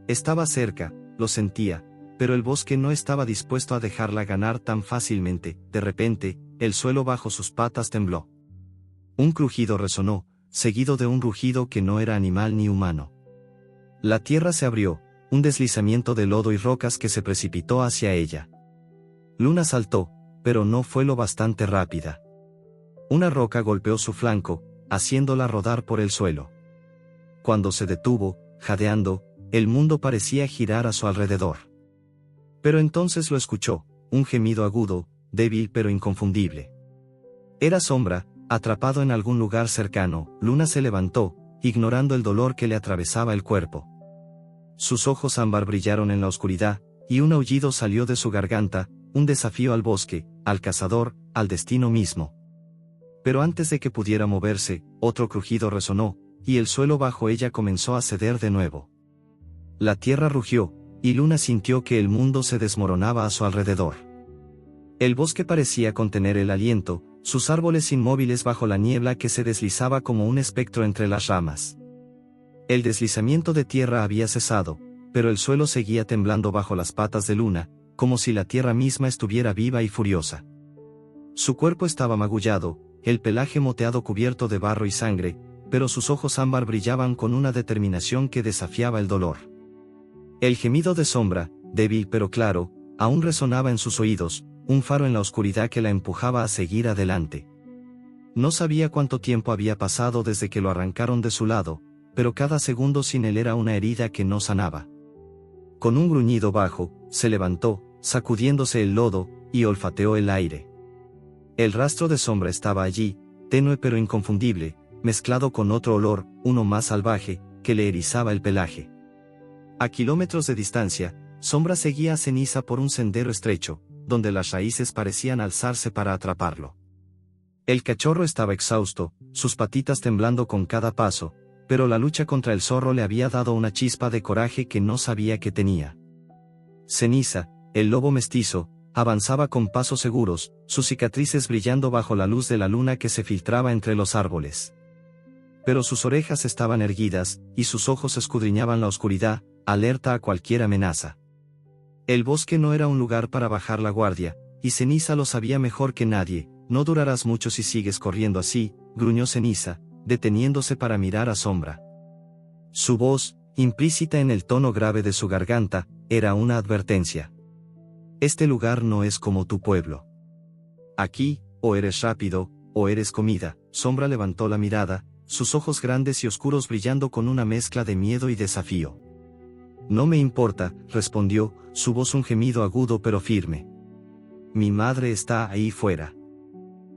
Estaba cerca, lo sentía, pero el bosque no estaba dispuesto a dejarla ganar tan fácilmente. De repente, el suelo bajo sus patas tembló. Un crujido resonó, seguido de un rugido que no era animal ni humano. La tierra se abrió, un deslizamiento de lodo y rocas que se precipitó hacia ella. Luna saltó, pero no fue lo bastante rápida. Una roca golpeó su flanco, haciéndola rodar por el suelo. Cuando se detuvo, jadeando, el mundo parecía girar a su alrededor. Pero entonces lo escuchó, un gemido agudo, débil pero inconfundible. Era Sombra, atrapado en algún lugar cercano. Luna se levantó, ignorando el dolor que le atravesaba el cuerpo. Sus ojos ámbar brillaron en la oscuridad, y un aullido salió de su garganta, un desafío al bosque, al cazador, al destino mismo. Pero antes de que pudiera moverse, otro crujido resonó, y el suelo bajo ella comenzó a ceder de nuevo. La tierra rugió, y Luna sintió que el mundo se desmoronaba a su alrededor. El bosque parecía contener el aliento, sus árboles inmóviles bajo la niebla que se deslizaba como un espectro entre las ramas. El deslizamiento de tierra había cesado, pero el suelo seguía temblando bajo las patas de Luna, como si la tierra misma estuviera viva y furiosa. Su cuerpo estaba magullado, el pelaje moteado cubierto de barro y sangre, pero sus ojos ámbar brillaban con una determinación que desafiaba el dolor. El gemido de Sombra, débil pero claro, aún resonaba en sus oídos, un faro en la oscuridad que la empujaba a seguir adelante. No sabía cuánto tiempo había pasado desde que lo arrancaron de su lado, pero cada segundo sin él era una herida que no sanaba. Con un gruñido bajo, se levantó, sacudiéndose el lodo, y olfateó el aire. El rastro de Sombra estaba allí, tenue pero inconfundible, mezclado con otro olor, uno más salvaje, que le erizaba el pelaje. A kilómetros de distancia, Sombra seguía a Ceniza por un sendero estrecho, donde las raíces parecían alzarse para atraparlo. El cachorro estaba exhausto, sus patitas temblando con cada paso, pero la lucha contra el zorro le había dado una chispa de coraje que no sabía que tenía. Ceniza, el lobo mestizo, avanzaba con pasos seguros, sus cicatrices brillando bajo la luz de la luna que se filtraba entre los árboles. Pero sus orejas estaban erguidas, y sus ojos escudriñaban la oscuridad, alerta a cualquier amenaza. El bosque no era un lugar para bajar la guardia, y Ceniza lo sabía mejor que nadie. No durarás mucho si sigues corriendo así, gruñó Ceniza, deteniéndose para mirar a Sombra. Su voz, implícita en el tono grave de su garganta, era una advertencia. Este lugar no es como tu pueblo. Aquí, o eres rápido, o eres comida. Sombra levantó la mirada, sus ojos grandes y oscuros brillando con una mezcla de miedo y desafío. No me importa, respondió, su voz un gemido agudo pero firme. Mi madre está ahí fuera.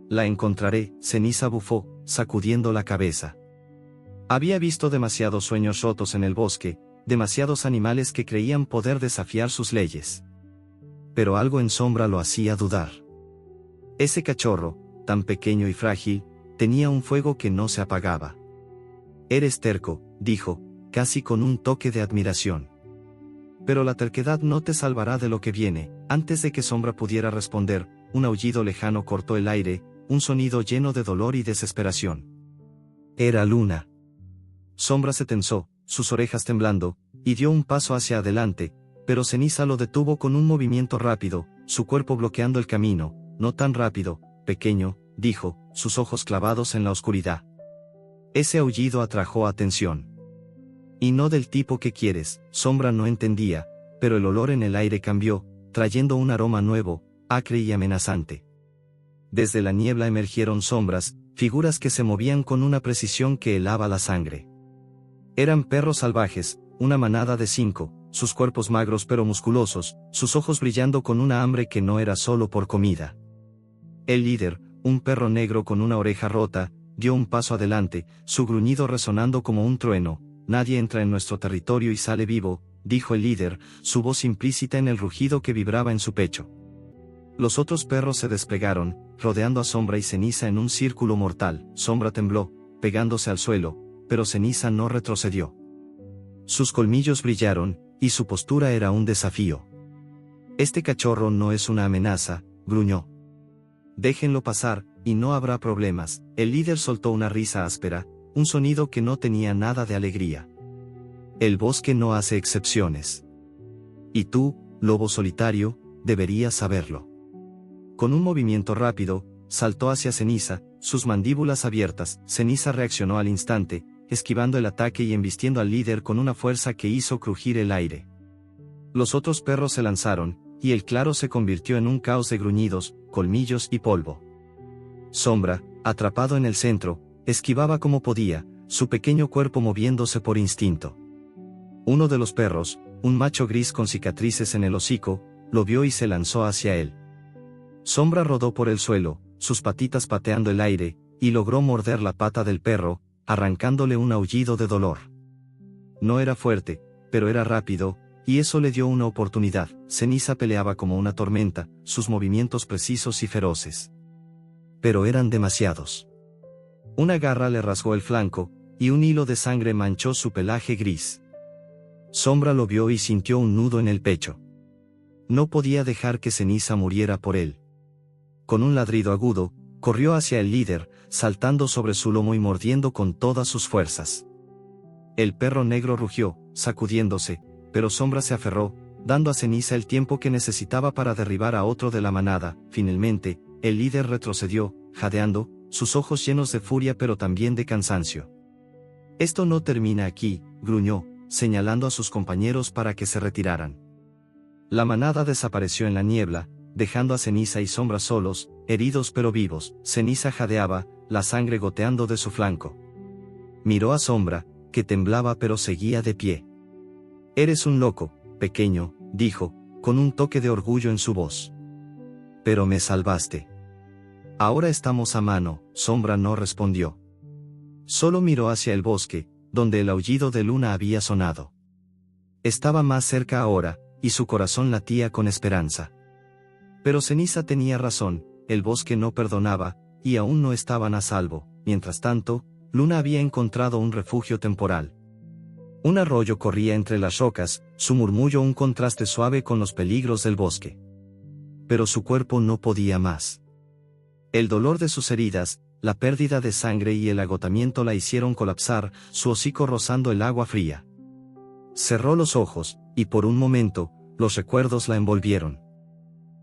La encontraré. Ceniza bufó, sacudiendo la cabeza. Había visto demasiados sueños rotos en el bosque, demasiados animales que creían poder desafiar sus leyes. Pero algo en Sombra lo hacía dudar. Ese cachorro, tan pequeño y frágil, tenía un fuego que no se apagaba. Eres terco, dijo, casi con un toque de admiración. Pero la terquedad no te salvará de lo que viene. Antes de que Sombra pudiera responder, un aullido lejano cortó el aire, un sonido lleno de dolor y desesperación. Era Luna. Sombra se tensó, sus orejas temblando, y dio un paso hacia adelante, pero Ceniza lo detuvo con un movimiento rápido, su cuerpo bloqueando el camino. No tan rápido, pequeño, dijo, sus ojos clavados en la oscuridad. Ese aullido atrajo atención. Y no del tipo que quieres. Sombra no entendía, pero el olor en el aire cambió, trayendo un aroma nuevo, acre y amenazante. Desde la niebla emergieron sombras, figuras que se movían con una precisión que helaba la sangre. Eran perros salvajes, una manada de 5, sus cuerpos magros pero musculosos, sus ojos brillando con una hambre que no era solo por comida. El líder, un perro negro con una oreja rota, dio un paso adelante, su gruñido resonando como un trueno. Nadie entra en nuestro territorio y sale vivo, dijo el líder, su voz implícita en el rugido que vibraba en su pecho. Los otros perros se desplegaron, rodeando a Sombra y Ceniza en un círculo mortal. Sombra tembló, pegándose al suelo, pero Ceniza no retrocedió. Sus colmillos brillaron, y su postura era un desafío. Este cachorro no es una amenaza, gruñó. Déjenlo pasar, y no habrá problemas. El líder soltó una risa áspera, un sonido que no tenía nada de alegría. El bosque no hace excepciones. Y tú, lobo solitario, deberías saberlo. Con un movimiento rápido, saltó hacia Ceniza, sus mandíbulas abiertas. Ceniza reaccionó al instante, esquivando el ataque y embistiendo al líder con una fuerza que hizo crujir el aire. Los otros perros se lanzaron, y el claro se convirtió en un caos de gruñidos, colmillos y polvo. Sombra, atrapado en el centro, esquivaba como podía, su pequeño cuerpo moviéndose por instinto. Uno de los perros, un macho gris con cicatrices en el hocico, lo vio y se lanzó hacia él. Sombra rodó por el suelo, sus patitas pateando el aire, y logró morder la pata del perro, arrancándole un aullido de dolor. No era fuerte, pero era rápido, y eso le dio una oportunidad. Ceniza peleaba como una tormenta, sus movimientos precisos y feroces. Pero eran demasiados. Una garra le rasgó el flanco, y un hilo de sangre manchó su pelaje gris. Sombra lo vio y sintió un nudo en el pecho. No podía dejar que Ceniza muriera por él. Con un ladrido agudo, corrió hacia el líder, saltando sobre su lomo y mordiendo con todas sus fuerzas. El perro negro rugió, sacudiéndose, pero Sombra se aferró, dando a Ceniza el tiempo que necesitaba para derribar a otro de la manada. Finalmente, el líder retrocedió, jadeando, sus ojos llenos de furia pero también de cansancio. Esto no termina aquí, gruñó, señalando a sus compañeros para que se retiraran. La manada desapareció en la niebla, dejando a Ceniza y Sombra solos, heridos pero vivos. Ceniza jadeaba, la sangre goteando de su flanco. Miró a Sombra, que temblaba pero seguía de pie. Eres un loco, pequeño, dijo, con un toque de orgullo en su voz. Pero me salvaste. Ahora estamos a mano. Sombra no respondió. Solo miró hacia el bosque, donde el aullido de Luna había sonado. Estaba más cerca ahora, y su corazón latía con esperanza. Pero Ceniza tenía razón, el bosque no perdonaba, y aún no estaban a salvo. Mientras tanto, Luna había encontrado un refugio temporal. Un arroyo corría entre las rocas, su murmullo un contraste suave con los peligros del bosque. Pero su cuerpo no podía más. El dolor de sus heridas, la pérdida de sangre y el agotamiento la hicieron colapsar, su hocico rozando el agua fría. Cerró los ojos, y por un momento, los recuerdos la envolvieron.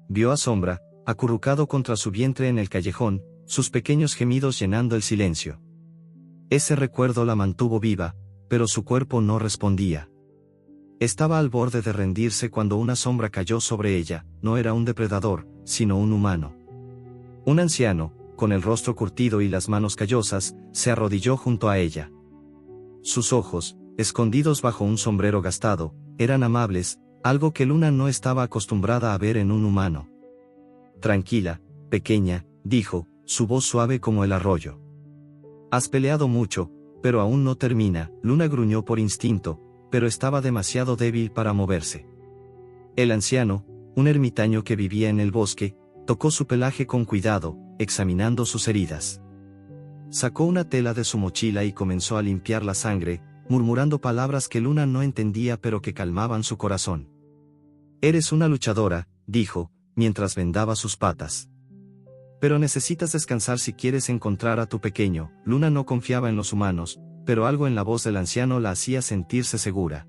Vio a Sombra, acurrucado contra su vientre en el callejón, sus pequeños gemidos llenando el silencio. Ese recuerdo la mantuvo viva, pero su cuerpo no respondía. Estaba al borde de rendirse cuando una sombra cayó sobre ella. No era un depredador, sino un humano. Un anciano, con el rostro curtido y las manos callosas, se arrodilló junto a ella. Sus ojos, escondidos bajo un sombrero gastado, eran amables, algo que Luna no estaba acostumbrada a ver en un humano. Tranquila, pequeña, dijo, su voz suave como el arroyo. Has peleado mucho, pero aún no termina. Luna gruñó por instinto, pero estaba demasiado débil para moverse. El anciano, un ermitaño que vivía en el bosque, tocó su pelaje con cuidado, examinando sus heridas. Sacó una tela de su mochila y comenzó a limpiar la sangre, murmurando palabras que Luna no entendía pero que calmaban su corazón. Eres una luchadora, dijo, mientras vendaba sus patas. Pero necesitas descansar si quieres encontrar a tu pequeño. Luna no confiaba en los humanos, pero algo en la voz del anciano la hacía sentirse segura.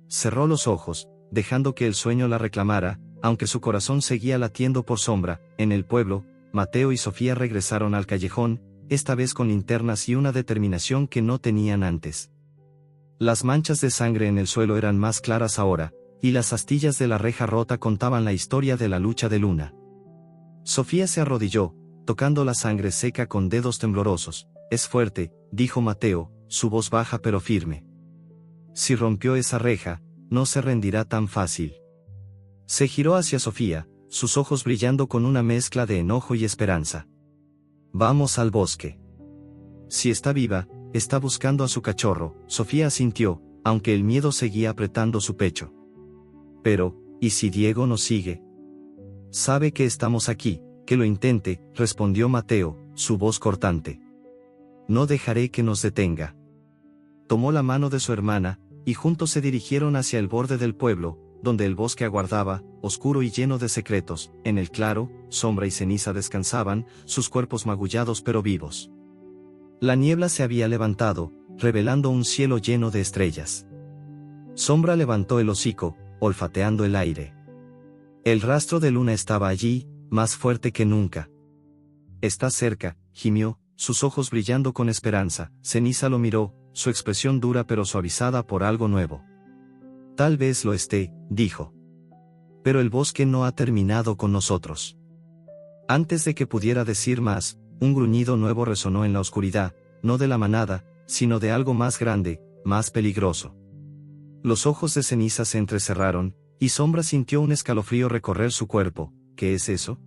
Cerró los ojos, dejando que el sueño la reclamara, aunque su corazón seguía latiendo por Sombra. En el pueblo, Mateo y Sofía regresaron al callejón, esta vez con linternas y una determinación que no tenían antes. Las manchas de sangre en el suelo eran más claras ahora, y las astillas de la reja rota contaban la historia de la lucha de Luna. Sofía se arrodilló, tocando la sangre seca con dedos temblorosos. Es fuerte, dijo Mateo, su voz baja pero firme. Si rompió esa reja, no se rendirá tan fácil. Se giró hacia Sofía, sus ojos brillando con una mezcla de enojo y esperanza. Vamos al bosque. Si está viva, está buscando a su cachorro. Sofía asintió, aunque el miedo seguía apretando su pecho. Pero, ¿y si Diego nos sigue? Sabe que estamos aquí, que lo intente, respondió Mateo, su voz cortante. No dejaré que nos detenga. Tomó la mano de su hermana, y juntos se dirigieron hacia el borde del pueblo, donde el bosque aguardaba, oscuro y lleno de secretos. En el claro, Sombra y Ceniza descansaban, sus cuerpos magullados pero vivos. La niebla se había levantado, revelando un cielo lleno de estrellas. Sombra levantó el hocico, olfateando el aire. El rastro de Luna estaba allí, más fuerte que nunca. «Está cerca», gimió, sus ojos brillando con esperanza. Ceniza lo miró, su expresión dura pero suavizada por algo nuevo. «Tal vez lo esté», dijo. «Pero el bosque no ha terminado con nosotros». Antes de que pudiera decir más, un gruñido nuevo resonó en la oscuridad, no de la manada, sino de algo más grande, más peligroso. Los ojos de Ceniza se entrecerraron, y Sombra sintió un escalofrío recorrer su cuerpo. «¿Qué es eso?»,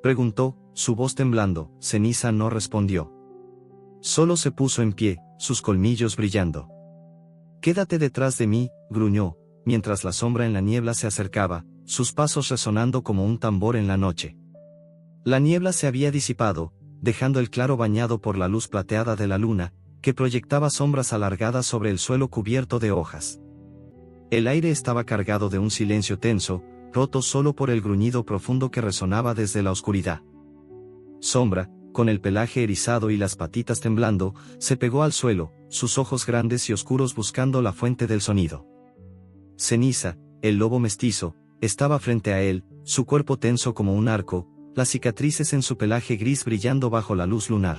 preguntó, su voz temblando. Ceniza no respondió. Solo se puso en pie, sus colmillos brillando. «Quédate detrás de mí», gruñó, mientras la sombra en la niebla se acercaba, sus pasos resonando como un tambor en la noche. La niebla se había disipado, dejando el claro bañado por la luz plateada de la luna, que proyectaba sombras alargadas sobre el suelo cubierto de hojas. El aire estaba cargado de un silencio tenso, roto solo por el gruñido profundo que resonaba desde la oscuridad. Sombra, con el pelaje erizado y las patitas temblando, se pegó al suelo, sus ojos grandes y oscuros buscando la fuente del sonido. Ceniza, el lobo mestizo, estaba frente a él, su cuerpo tenso como un arco, las cicatrices en su pelaje gris brillando bajo la luz lunar.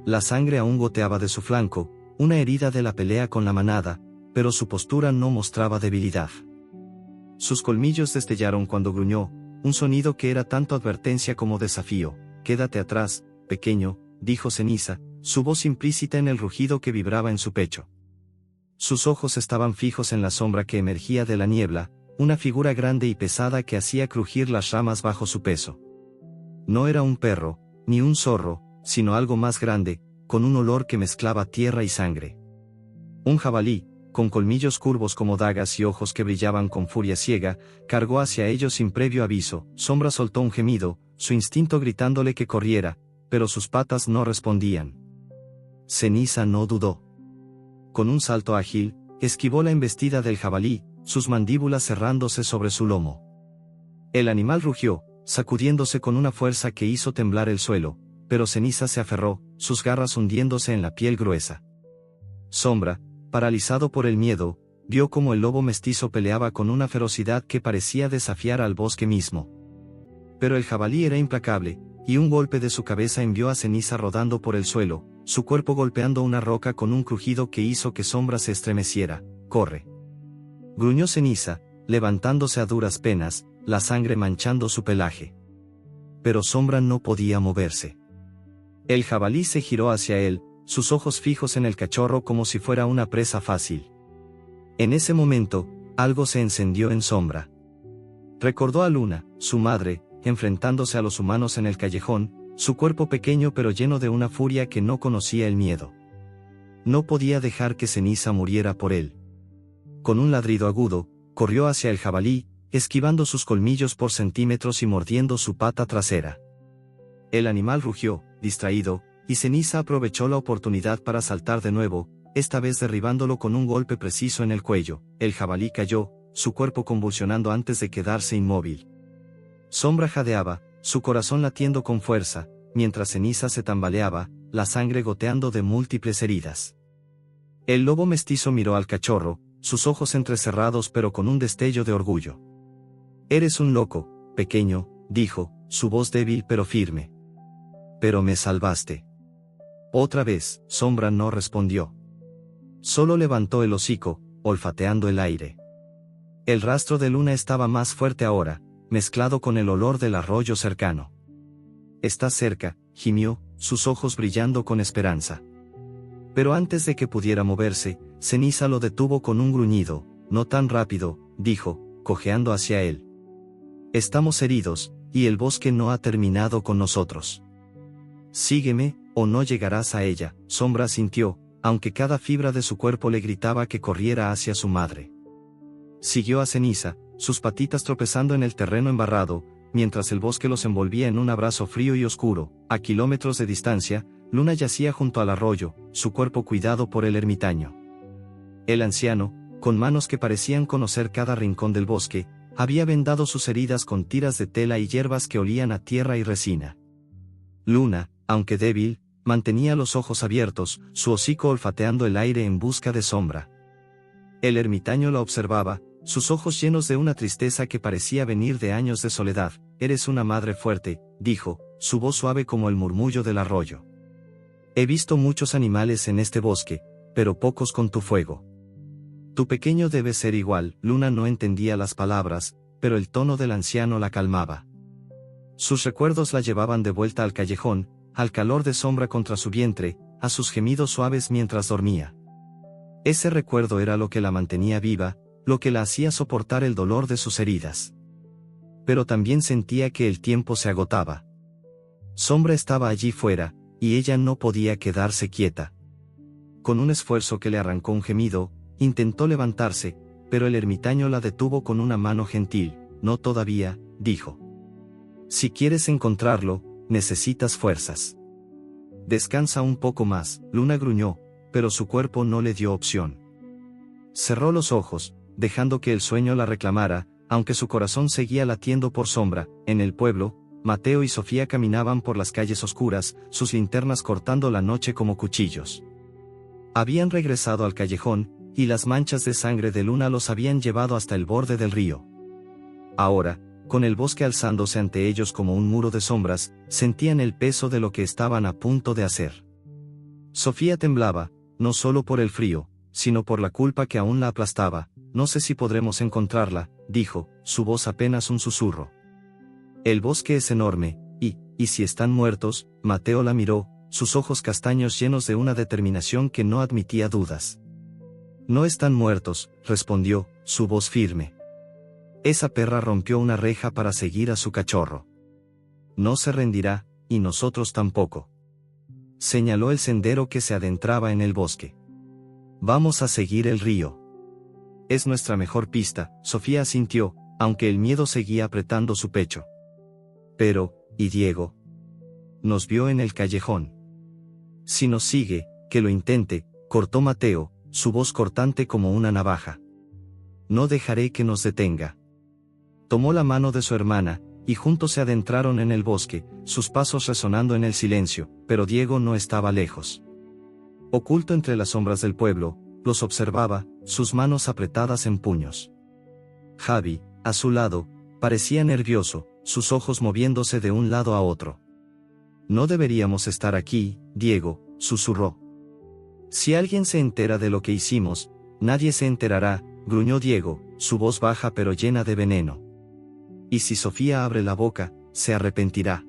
La sangre aún goteaba de su flanco, una herida de la pelea con la manada, pero su postura no mostraba debilidad. Sus colmillos destellaron cuando gruñó, un sonido que era tanto advertencia como desafío. «Quédate atrás, pequeño», dijo Ceniza, su voz implícita en el rugido que vibraba en su pecho. Sus ojos estaban fijos en la sombra que emergía de la niebla, una figura grande y pesada que hacía crujir las ramas bajo su peso. No era un perro, ni un zorro, sino algo más grande, con un olor que mezclaba tierra y sangre. Un jabalí, con colmillos curvos como dagas y ojos que brillaban con furia ciega, cargó hacia ellos sin previo aviso. Sombra soltó un gemido, su instinto gritándole que corriera, pero sus patas no respondían. Ceniza no dudó. Con un salto ágil, esquivó la embestida del jabalí, sus mandíbulas cerrándose sobre su lomo. El animal rugió, sacudiéndose con una fuerza que hizo temblar el suelo, pero Ceniza se aferró, sus garras hundiéndose en la piel gruesa. Sombra, paralizado por el miedo, vio cómo el lobo mestizo peleaba con una ferocidad que parecía desafiar al bosque mismo. Pero el jabalí era implacable, y un golpe de su cabeza envió a Ceniza rodando por el suelo, su cuerpo golpeando una roca con un crujido que hizo que Sombra se estremeciera. «Corre», gruñó Ceniza, levantándose a duras penas, la sangre manchando su pelaje. Pero Sombra no podía moverse. El jabalí se giró hacia él, sus ojos fijos en el cachorro como si fuera una presa fácil. En ese momento, algo se encendió en Sombra. Recordó a Luna, su madre, enfrentándose a los humanos en el callejón, su cuerpo pequeño pero lleno de una furia que no conocía el miedo. No podía dejar que Ceniza muriera por él. Con un ladrido agudo, corrió hacia el jabalí, esquivando sus colmillos por centímetros y mordiendo su pata trasera. El animal rugió, distraído, y Ceniza aprovechó la oportunidad para saltar de nuevo, esta vez derribándolo con un golpe preciso en el cuello. El jabalí cayó, su cuerpo convulsionando antes de quedarse inmóvil. Sombra jadeaba, su corazón latiendo con fuerza, mientras Ceniza se tambaleaba, la sangre goteando de múltiples heridas. El lobo mestizo miró al cachorro, sus ojos entrecerrados pero con un destello de orgullo. «Eres un loco, pequeño», dijo, su voz débil pero firme. «Pero me salvaste». Otra vez, Sombra no respondió. Solo levantó el hocico, olfateando el aire. El rastro de Luna estaba más fuerte ahora, mezclado con el olor del arroyo cercano. «Está cerca», gimió, sus ojos brillando con esperanza. Pero antes de que pudiera moverse, Ceniza lo detuvo con un gruñido. «No tan rápido», dijo, cojeando hacia él. «Estamos heridos, y el bosque no ha terminado con nosotros. Sígueme», o no llegarás a ella. Sombra sintió, aunque cada fibra de su cuerpo le gritaba que corriera hacia su madre. Siguió a Ceniza, sus patitas tropezando en el terreno embarrado, mientras el bosque los envolvía en un abrazo frío y oscuro. A kilómetros de distancia, Luna yacía junto al arroyo, su cuerpo cuidado por el ermitaño. El anciano, con manos que parecían conocer cada rincón del bosque, había vendado sus heridas con tiras de tela y hierbas que olían a tierra y resina. Luna, aunque débil, mantenía los ojos abiertos, su hocico olfateando el aire en busca de Sombra. El ermitaño la observaba, sus ojos llenos de una tristeza que parecía venir de años de soledad. Eres una madre fuerte, dijo, su voz suave como el murmullo del arroyo. He visto muchos animales en este bosque, pero pocos con tu fuego. Tu pequeño debe ser igual. Luna no entendía las palabras, pero el tono del anciano la calmaba. Sus recuerdos la llevaban de vuelta al callejón, al calor de Sombra contra su vientre, a sus gemidos suaves mientras dormía. Ese recuerdo era lo que la mantenía viva, lo que la hacía soportar el dolor de sus heridas. Pero también sentía que el tiempo se agotaba. Sombra estaba allí fuera, y ella no podía quedarse quieta. Con un esfuerzo que le arrancó un gemido, intentó levantarse, pero el ermitaño la detuvo con una mano gentil. No todavía, dijo. Si quieres encontrarlo, necesitas fuerzas. Descansa un poco más. Luna gruñó, pero su cuerpo no le dio opción. Cerró los ojos, dejando que el sueño la reclamara, aunque su corazón seguía latiendo por Sombra. En el pueblo, Mateo y Sofía caminaban por las calles oscuras, sus linternas cortando la noche como cuchillos. Habían regresado al callejón, y las manchas de sangre de Luna los habían llevado hasta el borde del río. Ahora, con el bosque alzándose ante ellos como un muro de sombras, sentían el peso de lo que estaban a punto de hacer. Sofía temblaba, no solo por el frío, sino por la culpa que aún la aplastaba. No sé si podremos encontrarla, dijo, su voz apenas un susurro. El bosque es enorme, y si están muertos. Mateo la miró, sus ojos castaños llenos de una determinación que no admitía dudas. No están muertos, respondió, su voz firme. Esa perra rompió una reja para seguir a su cachorro. No se rendirá, y nosotros tampoco. Señaló el sendero que se adentraba en el bosque. Vamos a seguir el río. Es nuestra mejor pista. Sofía asintió, aunque el miedo seguía apretando su pecho. Pero, ¿y Diego? Nos vio en el callejón. Si nos sigue, que lo intente, cortó Mateo, su voz cortante como una navaja. No dejaré que nos detenga. Tomó la mano de su hermana, y juntos se adentraron en el bosque, sus pasos resonando en el silencio, pero Diego no estaba lejos. Oculto entre las sombras del pueblo, los observaba, sus manos apretadas en puños. Javi, a su lado, parecía nervioso, sus ojos moviéndose de un lado a otro. No deberíamos estar aquí, Diego, susurró. Si alguien se entera de lo que hicimos, nadie se enterará, gruñó Diego, su voz baja pero llena de veneno. Y si Sofía abre la boca, se arrepentirá.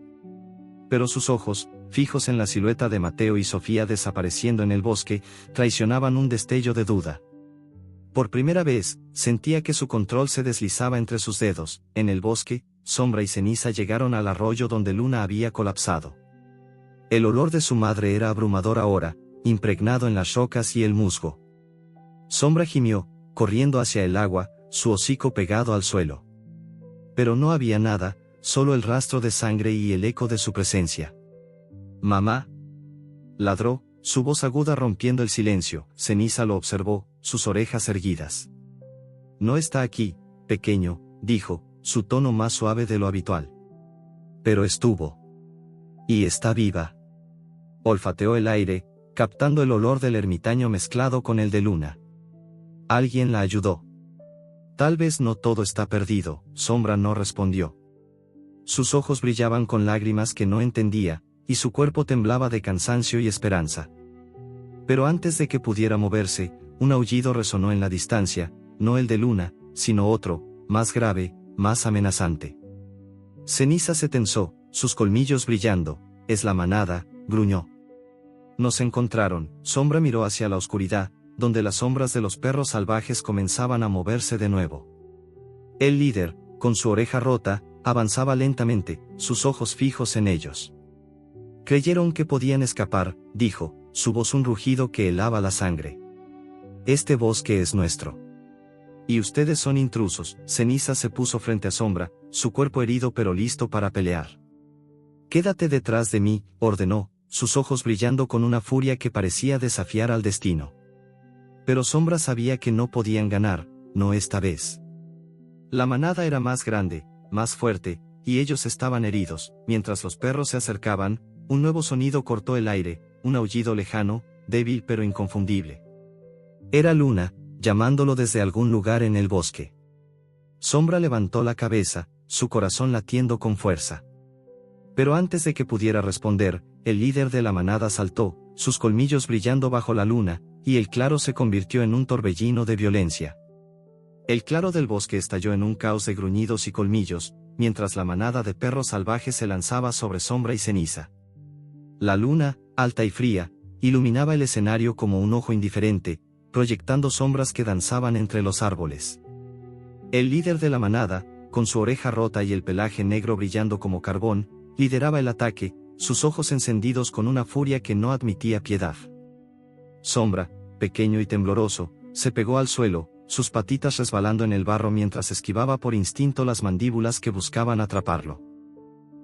Pero sus ojos, fijos en la silueta de Mateo y Sofía desapareciendo en el bosque, traicionaban un destello de duda. Por primera vez, sentía que su control se deslizaba entre sus dedos. En el bosque, Sombra y Ceniza llegaron al arroyo donde Luna había colapsado. El olor de su madre era abrumador ahora, impregnado en las rocas y el musgo. Sombra gimió, corriendo hacia el agua, su hocico pegado al suelo. Pero no había nada, solo el rastro de sangre y el eco de su presencia. «Mamá», ladró, su voz aguda rompiendo el silencio. Ceniza lo observó, sus orejas erguidas. «No está aquí, pequeño», dijo, su tono más suave de lo habitual. «Pero estuvo. Y está viva». Olfateó el aire, captando el olor del ermitaño mezclado con el de Luna. Alguien la ayudó. Tal vez no todo está perdido. Sombra no respondió. Sus ojos brillaban con lágrimas que no entendía, y su cuerpo temblaba de cansancio y esperanza. Pero antes de que pudiera moverse, un aullido resonó en la distancia, no el de Luna, sino otro, más grave, más amenazante. Ceniza se tensó, sus colmillos brillando. «Es la manada», gruñó. Nos encontraron. Sombra miró hacia la oscuridad, donde las sombras de los perros salvajes comenzaban a moverse de nuevo. El líder, con su oreja rota, avanzaba lentamente, sus ojos fijos en ellos. Creyeron que podían escapar, dijo, su voz un rugido que helaba la sangre. Este bosque es nuestro. Y ustedes son intrusos. Ceniza se puso frente a Sombra, su cuerpo herido pero listo para pelear. Quédate detrás de mí, ordenó, sus ojos brillando con una furia que parecía desafiar al destino. Pero Sombra sabía que no podían ganar, no esta vez. La manada era más grande, más fuerte, y ellos estaban heridos. Mientras los perros se acercaban, un nuevo sonido cortó el aire, un aullido lejano, débil pero inconfundible. Era Luna, llamándolo desde algún lugar en el bosque. Sombra levantó la cabeza, su corazón latiendo con fuerza. Pero antes de que pudiera responder, el líder de la manada saltó, sus colmillos brillando bajo la luna, y el claro se convirtió en un torbellino de violencia. El claro del bosque estalló en un caos de gruñidos y colmillos, mientras la manada de perros salvajes se lanzaba sobre Sombra y Ceniza. La luna, alta y fría, iluminaba el escenario como un ojo indiferente, proyectando sombras que danzaban entre los árboles. El líder de la manada, con su oreja rota y el pelaje negro brillando como carbón, lideraba el ataque, sus ojos encendidos con una furia que no admitía piedad. Sombra, pequeño y tembloroso, se pegó al suelo, sus patitas resbalando en el barro mientras esquivaba por instinto las mandíbulas que buscaban atraparlo.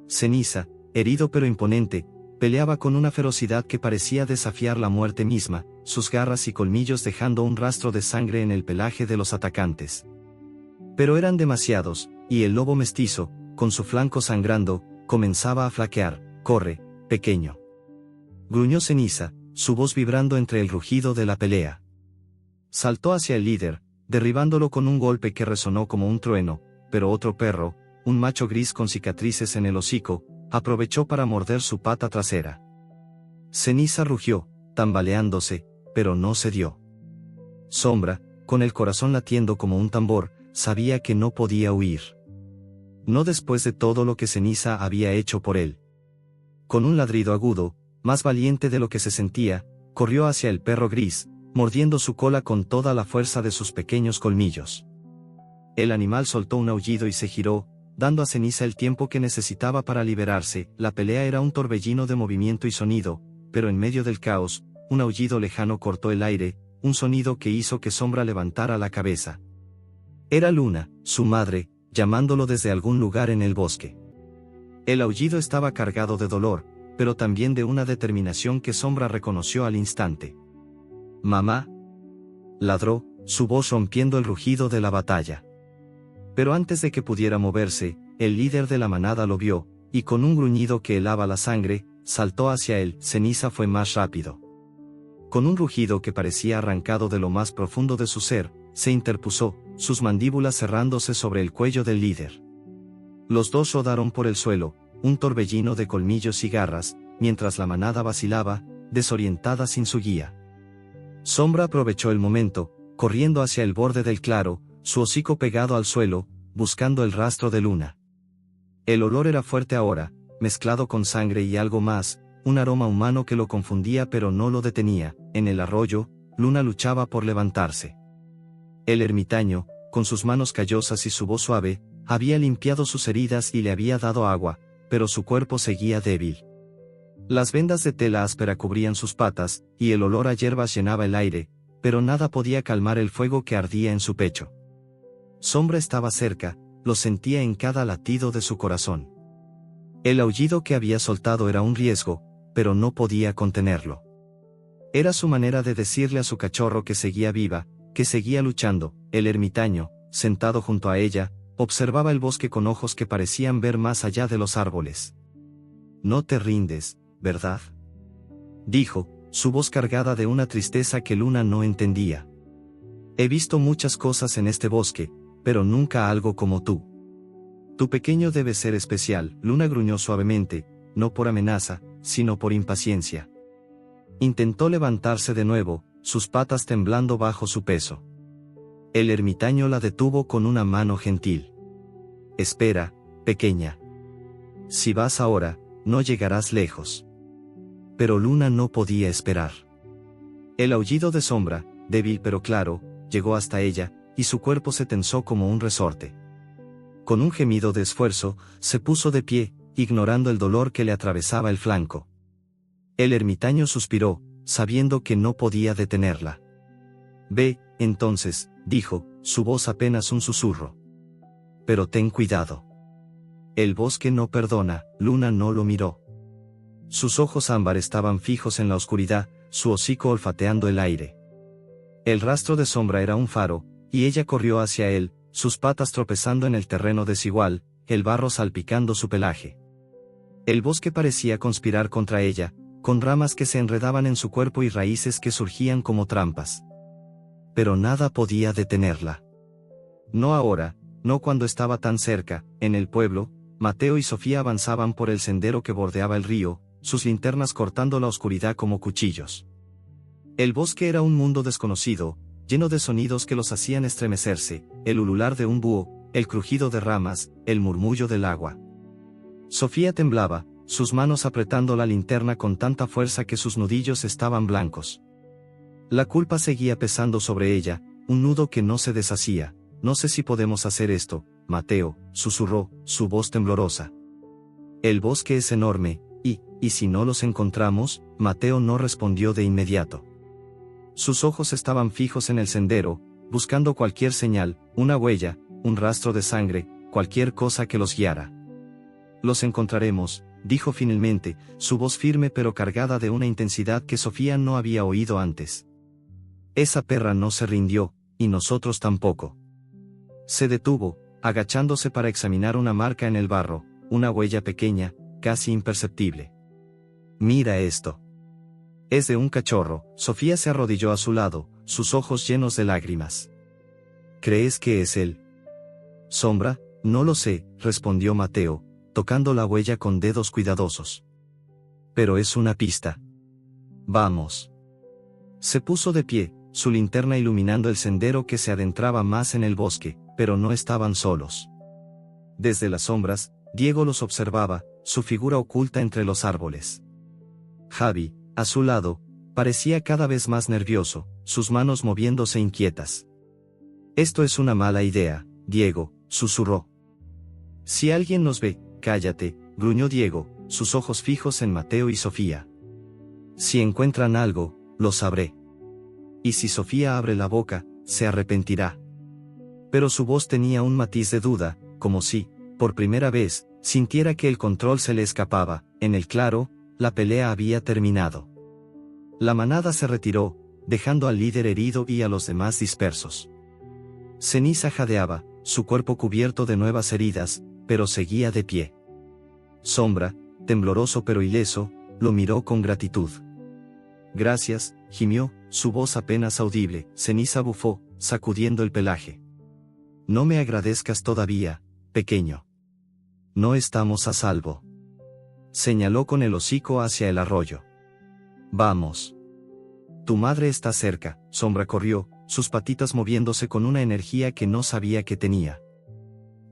Ceniza, herido pero imponente, peleaba con una ferocidad que parecía desafiar la muerte misma, sus garras y colmillos dejando un rastro de sangre en el pelaje de los atacantes. Pero eran demasiados, y el lobo mestizo, con su flanco sangrando, comenzaba a flaquear. «Corre, pequeño», gruñó Ceniza, su voz vibrando entre el rugido de la pelea. Saltó hacia el líder, derribándolo con un golpe que resonó como un trueno, pero otro perro, un macho gris con cicatrices en el hocico, aprovechó para morder su pata trasera. Ceniza rugió, tambaleándose, pero no cedió. Sombra, con el corazón latiendo como un tambor, sabía que no podía huir. No después de todo lo que Ceniza había hecho por él. Con un ladrido agudo, más valiente de lo que se sentía, corrió hacia el perro gris, mordiendo su cola con toda la fuerza de sus pequeños colmillos. El animal soltó un aullido y se giró, dando a Ceniza el tiempo que necesitaba para liberarse. La pelea era un torbellino de movimiento y sonido, pero en medio del caos, un aullido lejano cortó el aire, un sonido que hizo que Sombra levantara la cabeza. Era Luna, su madre, llamándolo desde algún lugar en el bosque. El aullido estaba cargado de dolor, pero también de una determinación que Sombra reconoció al instante. «Mamá», ladró, su voz rompiendo el rugido de la batalla. Pero antes de que pudiera moverse, el líder de la manada lo vio, y con un gruñido que helaba la sangre, saltó hacia él. Ceniza fue más rápido. Con un rugido que parecía arrancado de lo más profundo de su ser, se interpuso, sus mandíbulas cerrándose sobre el cuello del líder. Los dos rodaron por el suelo, un torbellino de colmillos y garras, mientras la manada vacilaba, desorientada sin su guía. Sombra aprovechó el momento, corriendo hacia el borde del claro, su hocico pegado al suelo, buscando el rastro de Luna. El olor era fuerte ahora, mezclado con sangre y algo más, un aroma humano que lo confundía pero no lo detenía. En el arroyo, Luna luchaba por levantarse. El ermitaño, con sus manos callosas y su voz suave, había limpiado sus heridas y le había dado agua, pero su cuerpo seguía débil. Las vendas de tela áspera cubrían sus patas, y el olor a hierbas llenaba el aire, pero nada podía calmar el fuego que ardía en su pecho. Sombra estaba cerca, lo sentía en cada latido de su corazón. El aullido que había soltado era un riesgo, pero no podía contenerlo. Era su manera de decirle a su cachorro que seguía viva, que seguía luchando. El ermitaño, sentado junto a ella, observaba el bosque con ojos que parecían ver más allá de los árboles. «No te rindes, ¿verdad?», dijo, su voz cargada de una tristeza que Luna no entendía. «He visto muchas cosas en este bosque, pero nunca algo como tú. Tu pequeño debe ser especial». Luna gruñó suavemente, no por amenaza, sino por impaciencia. Intentó levantarse de nuevo, sus patas temblando bajo su peso. El ermitaño la detuvo con una mano gentil. «Espera, pequeña. Si vas ahora, no llegarás lejos». Pero Luna no podía esperar. El aullido de Sombra, débil pero claro, llegó hasta ella, y su cuerpo se tensó como un resorte. Con un gemido de esfuerzo, se puso de pie, ignorando el dolor que le atravesaba el flanco. El ermitaño suspiró, sabiendo que no podía detenerla. Ve, entonces, dijo, su voz apenas un susurro. Pero ten cuidado. El bosque no perdona. Luna no lo miró. Sus ojos ámbar estaban fijos en la oscuridad, su hocico olfateando el aire. El rastro de Sombra era un faro, y ella corrió hacia él, sus patas tropezando en el terreno desigual, el barro salpicando su pelaje. El bosque parecía conspirar contra ella, con ramas que se enredaban en su cuerpo y raíces que surgían como trampas. Pero nada podía detenerla. No ahora, no cuando estaba tan cerca. En el pueblo, Mateo y Sofía avanzaban por el sendero que bordeaba el río, sus linternas cortando la oscuridad como cuchillos. El bosque era un mundo desconocido, lleno de sonidos que los hacían estremecerse, el ulular de un búho, el crujido de ramas, el murmullo del agua. Sofía temblaba, sus manos apretando la linterna con tanta fuerza que sus nudillos estaban blancos. La culpa seguía pesando sobre ella, un nudo que no se deshacía. No sé si podemos hacer esto, Mateo, susurró, su voz temblorosa. El bosque es enorme, ¿y si no los encontramos? Mateo no respondió de inmediato. Sus ojos estaban fijos en el sendero, buscando cualquier señal, una huella, un rastro de sangre, cualquier cosa que los guiara. Los encontraremos, dijo finalmente, su voz firme pero cargada de una intensidad que Sofía no había oído antes. Esa perra no se rindió, y nosotros tampoco. Se detuvo, agachándose para examinar una marca en el barro, una huella pequeña, casi imperceptible. Mira esto. Es de un cachorro. Sofía se arrodilló a su lado, sus ojos llenos de lágrimas. ¿Crees que es él? Sombra, no lo sé, respondió Mateo, tocando la huella con dedos cuidadosos. Pero es una pista. Vamos. Se puso de pie, su linterna iluminando el sendero que se adentraba más en el bosque, pero no estaban solos. Desde las sombras, Diego los observaba, su figura oculta entre los árboles. Javi, a su lado, parecía cada vez más nervioso, sus manos moviéndose inquietas. Esto es una mala idea, Diego, susurró. Si alguien nos ve, cállate, gruñó Diego, sus ojos fijos en Mateo y Sofía. Si encuentran algo, lo sabré. Y si Sofía abre la boca, se arrepentirá. Pero su voz tenía un matiz de duda, como si, por primera vez, sintiera que el control se le escapaba. En el claro, la pelea había terminado. La manada se retiró, dejando al líder herido y a los demás dispersos. Ceniza jadeaba, su cuerpo cubierto de nuevas heridas, pero seguía de pie. Sombra, tembloroso pero ileso, lo miró con gratitud. Gracias, gimió, su voz apenas audible. Ceniza bufó, sacudiendo el pelaje. No me agradezcas todavía, pequeño. No estamos a salvo. Señaló con el hocico hacia el arroyo. Vamos. Tu madre está cerca. Sombra corrió, sus patitas moviéndose con una energía que no sabía que tenía.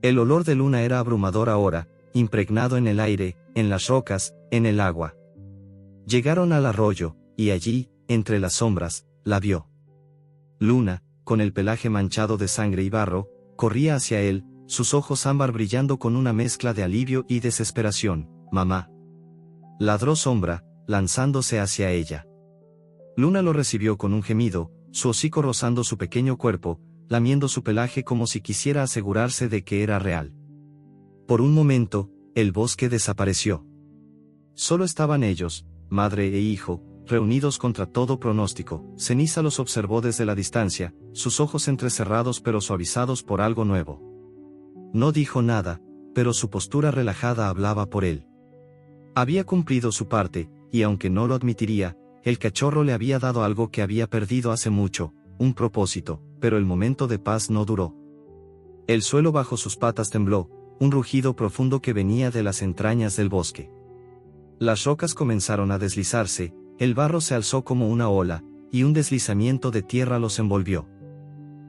El olor de Luna era abrumador ahora, impregnado en el aire, en las rocas, en el agua. Llegaron al arroyo, y allí, entre las sombras, la vio. Luna, con el pelaje manchado de sangre y barro, corría hacia él, sus ojos ámbar brillando con una mezcla de alivio y desesperación. Mamá. Ladró Sombra, lanzándose hacia ella. Luna lo recibió con un gemido, su hocico rozando su pequeño cuerpo, lamiendo su pelaje como si quisiera asegurarse de que era real. Por un momento, el bosque desapareció. Solo estaban ellos, madre e hijo, reunidos contra todo pronóstico. Ceniza los observó desde la distancia, sus ojos entrecerrados pero suavizados por algo nuevo. No dijo nada, pero su postura relajada hablaba por él. Había cumplido su parte, y aunque no lo admitiría, el cachorro le había dado algo que había perdido hace mucho, un propósito, pero el momento de paz no duró. El suelo bajo sus patas tembló, un rugido profundo que venía de las entrañas del bosque. Las rocas comenzaron a deslizarse, el barro se alzó como una ola, y un deslizamiento de tierra los envolvió.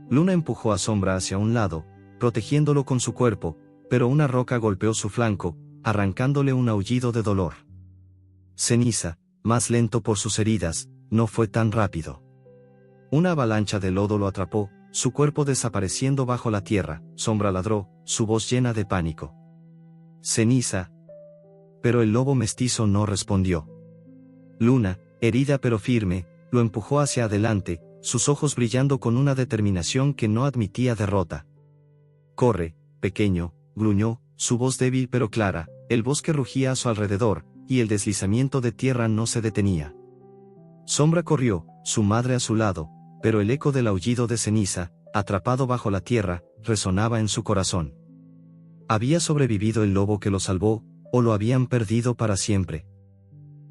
Luna empujó a Sombra hacia un lado, protegiéndolo con su cuerpo, pero una roca golpeó su flanco, arrancándole un aullido de dolor. Ceniza, más lento por sus heridas, no fue tan rápido. Una avalancha de lodo lo atrapó, su cuerpo desapareciendo bajo la tierra. Sombra ladró, su voz llena de pánico. Ceniza. Pero el lobo mestizo no respondió. Luna, herida pero firme, lo empujó hacia adelante, sus ojos brillando con una determinación que no admitía derrota. «Corre, pequeño», gruñó, su voz débil pero clara, el bosque rugía a su alrededor, y el deslizamiento de tierra no se detenía. Sombra corrió, su madre a su lado, pero el eco del aullido de Ceniza, atrapado bajo la tierra, resonaba en su corazón. ¿Había sobrevivido el lobo que lo salvó, o lo habían perdido para siempre?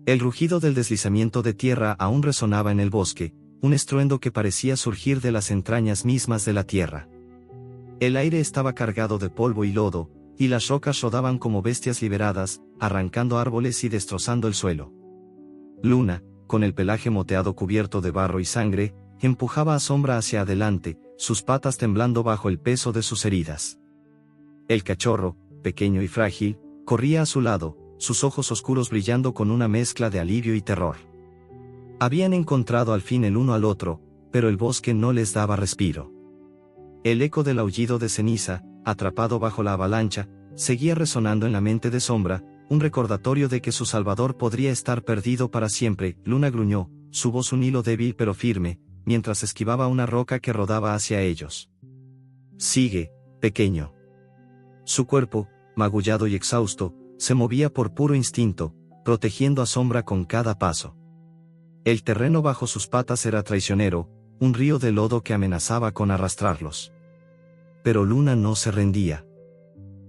El rugido del deslizamiento de tierra aún resonaba en el bosque, un estruendo que parecía surgir de las entrañas mismas de la tierra. El aire estaba cargado de polvo y lodo, y las rocas rodaban como bestias liberadas, arrancando árboles y destrozando el suelo. Luna, con el pelaje moteado cubierto de barro y sangre, empujaba a Sombra hacia adelante, sus patas temblando bajo el peso de sus heridas. El cachorro, pequeño y frágil, corría a su lado, sus ojos oscuros brillando con una mezcla de alivio y terror. Habían encontrado al fin el uno al otro, pero el bosque no les daba respiro. El eco del aullido de Ceniza, atrapado bajo la avalancha, seguía resonando en la mente de Sombra, un recordatorio de que su salvador podría estar perdido para siempre. Luna gruñó, su voz un hilo débil pero firme, mientras esquivaba una roca que rodaba hacia ellos. «Sigue, pequeño». Su cuerpo, magullado y exhausto, se movía por puro instinto, protegiendo a Sombra con cada paso. El terreno bajo sus patas era traicionero, un río de lodo que amenazaba con arrastrarlos. Pero Luna no se rendía.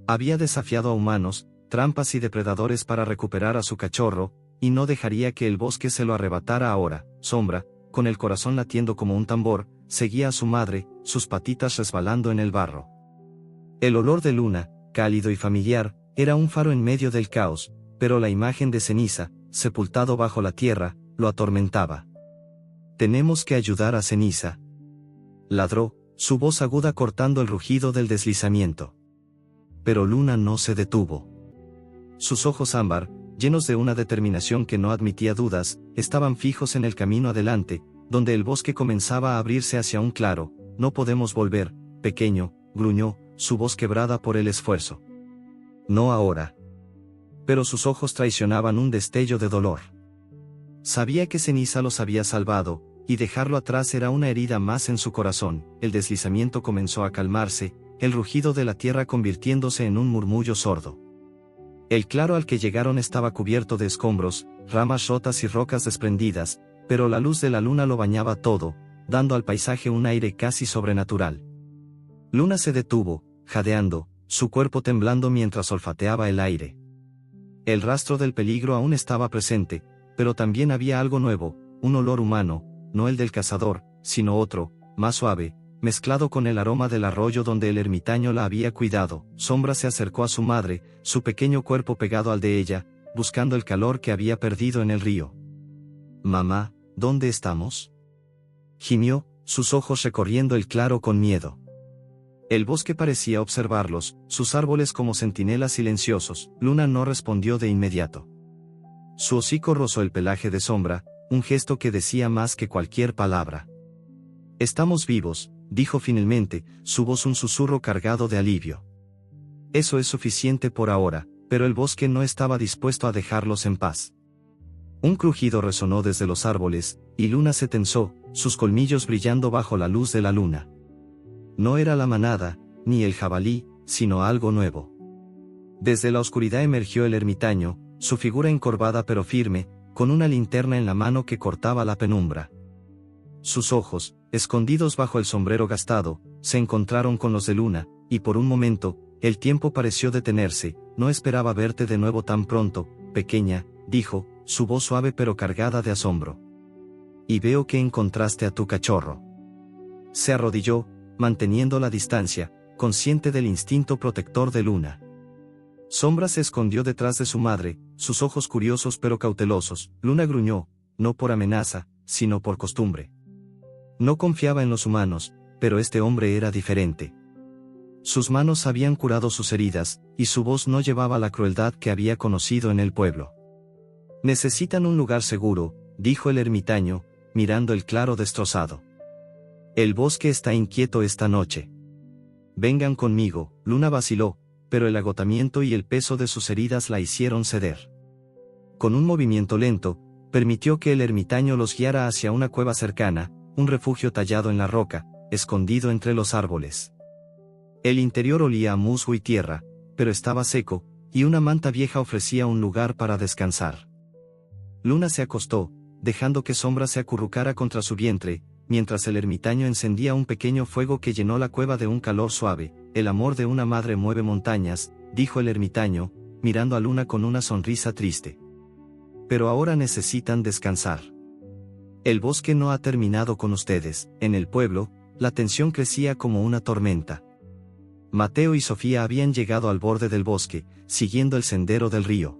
Había desafiado a humanos, trampas y depredadores para recuperar a su cachorro, y no dejaría que el bosque se lo arrebatara ahora. Sombra, con el corazón latiendo como un tambor, seguía a su madre, sus patitas resbalando en el barro. El olor de Luna, cálido y familiar, era un faro en medio del caos, pero la imagen de Ceniza, sepultado bajo la tierra, lo atormentaba. «Tenemos que ayudar a Ceniza», ladró, su voz aguda cortando el rugido del deslizamiento. Pero Luna no se detuvo. Sus ojos ámbar, llenos de una determinación que no admitía dudas, estaban fijos en el camino adelante, donde el bosque comenzaba a abrirse hacia un claro. «No podemos volver, pequeño», gruñó, su voz quebrada por el esfuerzo. «No ahora». Pero sus ojos traicionaban un destello de dolor. Sabía que Ceniza los había salvado, y dejarlo atrás era una herida más en su corazón. El deslizamiento comenzó a calmarse, el rugido de la tierra convirtiéndose en un murmullo sordo. El claro al que llegaron estaba cubierto de escombros, ramas rotas y rocas desprendidas, pero la luz de la luna lo bañaba todo, dando al paisaje un aire casi sobrenatural. Luna se detuvo, jadeando, su cuerpo temblando mientras olfateaba el aire. El rastro del peligro aún estaba presente, pero también había algo nuevo, un olor humano, no el del cazador, sino otro, más suave, mezclado con el aroma del arroyo donde el ermitaño la había cuidado. Sombra se acercó a su madre, su pequeño cuerpo pegado al de ella, buscando el calor que había perdido en el río. «Mamá, ¿dónde estamos?», gimió, sus ojos recorriendo el claro con miedo. El bosque parecía observarlos, sus árboles como centinelas silenciosos. Luna no respondió de inmediato. Su hocico rozó el pelaje de Sombra, un gesto que decía más que cualquier palabra. «Estamos vivos», dijo finalmente, su voz un susurro cargado de alivio. «Eso es suficiente por ahora», pero el bosque no estaba dispuesto a dejarlos en paz. Un crujido resonó desde los árboles, y Luna se tensó, sus colmillos brillando bajo la luz de la luna. No era la manada, ni el jabalí, sino algo nuevo. Desde la oscuridad emergió el ermitaño, su figura encorvada pero firme, con una linterna en la mano que cortaba la penumbra. Sus ojos, escondidos bajo el sombrero gastado, se encontraron con los de Luna, y por un momento, el tiempo pareció detenerse. «No esperaba verte de nuevo tan pronto, pequeña», dijo, su voz suave pero cargada de asombro. «Y veo que encontraste a tu cachorro». Se arrodilló, manteniendo la distancia, consciente del instinto protector de Luna. Sombra se escondió detrás de su madre, sus ojos curiosos pero cautelosos. Luna gruñó, no por amenaza, sino por costumbre. No confiaba en los humanos, pero este hombre era diferente. Sus manos habían curado sus heridas, y su voz no llevaba la crueldad que había conocido en el pueblo. «Necesitan un lugar seguro», dijo el ermitaño, mirando el claro destrozado. «El bosque está inquieto esta noche. Vengan conmigo». Luna vaciló, pero el agotamiento y el peso de sus heridas la hicieron ceder. Con un movimiento lento, permitió que el ermitaño los guiara hacia una cueva cercana, un refugio tallado en la roca, escondido entre los árboles. El interior olía a musgo y tierra, pero estaba seco, y una manta vieja ofrecía un lugar para descansar. Luna se acostó, dejando que Sombra se acurrucara contra su vientre, mientras el ermitaño encendía un pequeño fuego que llenó la cueva de un calor suave. El amor de una madre mueve montañas, dijo el ermitaño, mirando a Luna con una sonrisa triste. Pero ahora necesitan descansar. El bosque no ha terminado con ustedes. En el pueblo, la tensión crecía como una tormenta. Mateo y Sofía habían llegado al borde del bosque, siguiendo el sendero del río.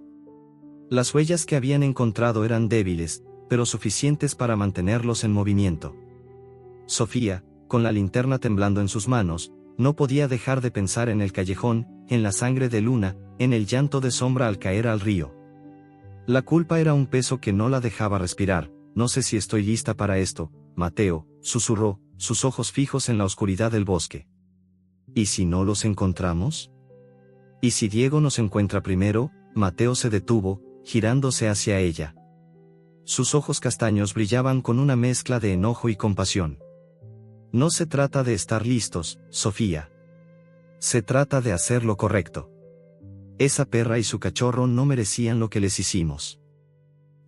Las huellas que habían encontrado eran débiles, pero suficientes para mantenerlos en movimiento. Sofía, con la linterna temblando en sus manos, no podía dejar de pensar en el callejón, en la sangre de Luna, en el llanto de Sombra al caer al río. La culpa era un peso que no la dejaba respirar. No sé si estoy lista para esto, Mateo, susurró, sus ojos fijos en la oscuridad del bosque. ¿Y si no los encontramos? ¿Y si Diego nos encuentra primero? Mateo se detuvo, girándose hacia ella. Sus ojos castaños brillaban con una mezcla de enojo y compasión. No se trata de estar listos, Sofía. Se trata de hacer lo correcto. Esa perra y su cachorro no merecían lo que les hicimos.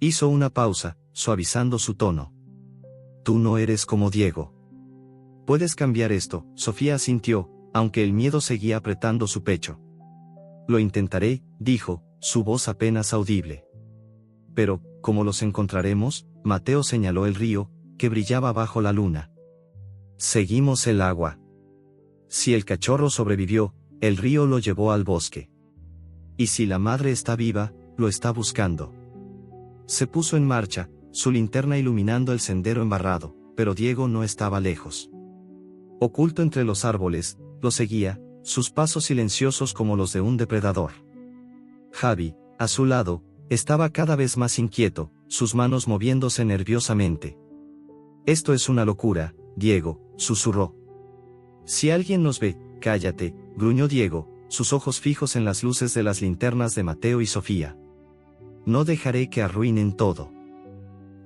Hizo una pausa, suavizando su tono. Tú no eres como Diego. Puedes cambiar esto, Sofía asintió, aunque el miedo seguía apretando su pecho. Lo intentaré, dijo, su voz apenas audible. Pero, ¿cómo los encontraremos? Mateo señaló el río, que brillaba bajo la luna. Seguimos el agua. Si el cachorro sobrevivió, el río lo llevó al bosque. Y si la madre está viva, lo está buscando. Se puso en marcha, su linterna iluminando el sendero embarrado, pero Diego no estaba lejos. Oculto entre los árboles, lo seguía, sus pasos silenciosos como los de un depredador. Javi, a su lado, estaba cada vez más inquieto, sus manos moviéndose nerviosamente. Esto es una locura, Diego, susurró. Si alguien nos ve, cállate, gruñó Diego, sus ojos fijos en las luces de las linternas de Mateo y Sofía. No dejaré que arruinen todo.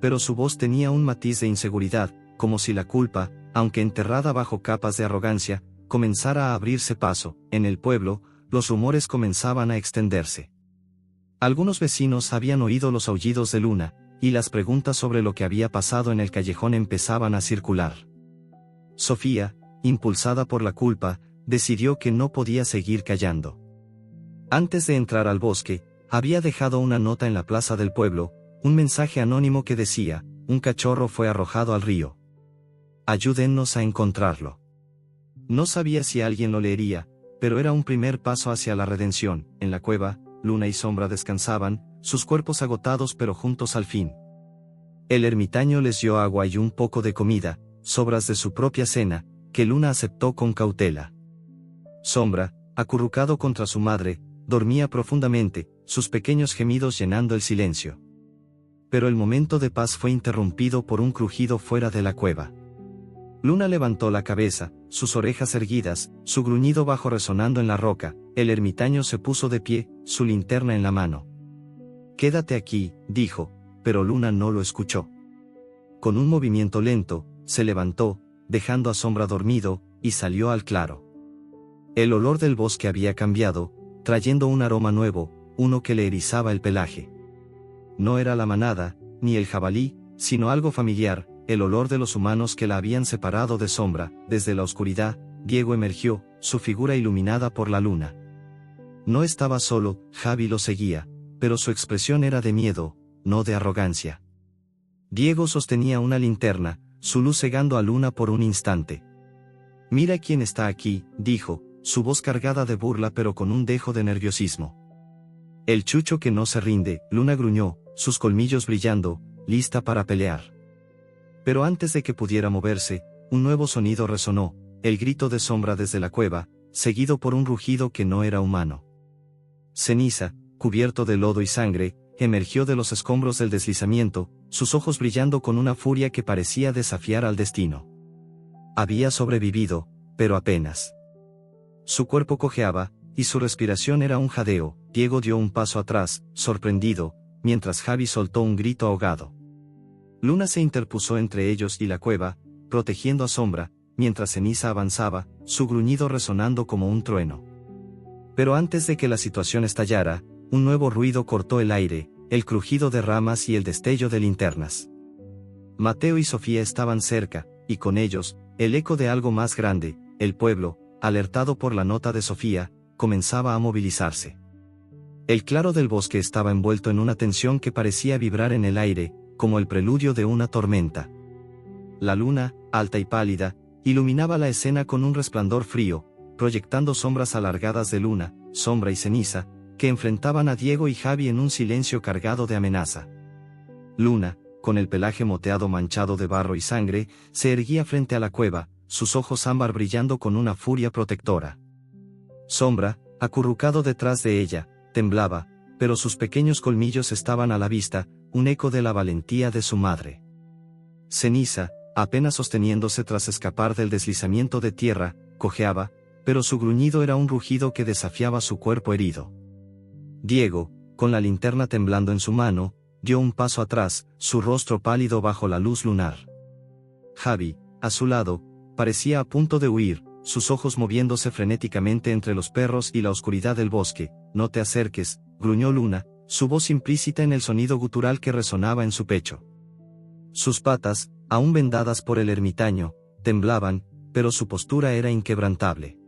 Pero su voz tenía un matiz de inseguridad, como si la culpa, aunque enterrada bajo capas de arrogancia, comenzara a abrirse paso. En el pueblo, los rumores comenzaban a extenderse. Algunos vecinos habían oído los aullidos de Luna, y las preguntas sobre lo que había pasado en el callejón empezaban a circular. Sofía, impulsada por la culpa, decidió que no podía seguir callando. Antes de entrar al bosque, había dejado una nota en la plaza del pueblo, un mensaje anónimo que decía: un cachorro fue arrojado al río. Ayúdennos a encontrarlo. No sabía si alguien lo leería, pero era un primer paso hacia la redención. En la cueva, Luna y Sombra descansaban, sus cuerpos agotados pero juntos al fin. El ermitaño les dio agua y un poco de comida, sobras de su propia cena, que Luna aceptó con cautela. Sombra, acurrucado contra su madre, dormía profundamente, sus pequeños gemidos llenando el silencio. Pero el momento de paz fue interrumpido por un crujido fuera de la cueva. Luna levantó la cabeza, sus orejas erguidas, su gruñido bajo resonando en la roca. El ermitaño se puso de pie, su linterna en la mano. Quédate aquí, dijo, pero Luna no lo escuchó. Con un movimiento lento, se levantó, dejando a Sombra dormido, y salió al claro. El olor del bosque había cambiado, trayendo un aroma nuevo, uno que le erizaba el pelaje. No era la manada, ni el jabalí, sino algo familiar, el olor de los humanos que la habían separado de Sombra. Desde la oscuridad, Diego emergió, su figura iluminada por la luna. No estaba solo, Javi lo seguía, pero su expresión era de miedo, no de arrogancia. Diego sostenía una linterna, su luz cegando a Luna por un instante. Mira quién está aquí, dijo, su voz cargada de burla pero con un dejo de nerviosismo. El chucho que no se rinde, Luna gruñó, sus colmillos brillando, lista para pelear. Pero antes de que pudiera moverse, un nuevo sonido resonó, el grito de Sombra desde la cueva, seguido por un rugido que no era humano. Ceniza, cubierto de lodo y sangre, emergió de los escombros del deslizamiento, sus ojos brillando con una furia que parecía desafiar al destino. Había sobrevivido, pero apenas. Su cuerpo cojeaba, y su respiración era un jadeo. Diego dio un paso atrás, sorprendido, mientras Javi soltó un grito ahogado. Luna se interpuso entre ellos y la cueva, protegiendo a Sombra, mientras Ceniza avanzaba, su gruñido resonando como un trueno. Pero antes de que la situación estallara, un nuevo ruido cortó el aire, el crujido de ramas y el destello de linternas. Mateo y Sofía estaban cerca, y con ellos, el eco de algo más grande. El pueblo, alertado por la nota de Sofía, comenzaba a movilizarse. El claro del bosque estaba envuelto en una tensión que parecía vibrar en el aire, como el preludio de una tormenta. La luna, alta y pálida, iluminaba la escena con un resplandor frío, proyectando sombras alargadas de Luna, Sombra y Ceniza, que enfrentaban a Diego y Javi en un silencio cargado de amenaza. Luna, con el pelaje moteado manchado de barro y sangre, se erguía frente a la cueva, sus ojos ámbar brillando con una furia protectora. Sombra, acurrucado detrás de ella, temblaba, pero sus pequeños colmillos estaban a la vista, un eco de la valentía de su madre. Ceniza, apenas sosteniéndose tras escapar del deslizamiento de tierra, cojeaba, pero su gruñido era un rugido que desafiaba su cuerpo herido. Diego, con la linterna temblando en su mano, dio un paso atrás, su rostro pálido bajo la luz lunar. Javi, a su lado, parecía a punto de huir, sus ojos moviéndose frenéticamente entre los perros y la oscuridad del bosque. «No te acerques», gruñó Luna, su voz implícita en el sonido gutural que resonaba en su pecho. Sus patas, aún vendadas por el ermitaño, temblaban, pero su postura era inquebrantable.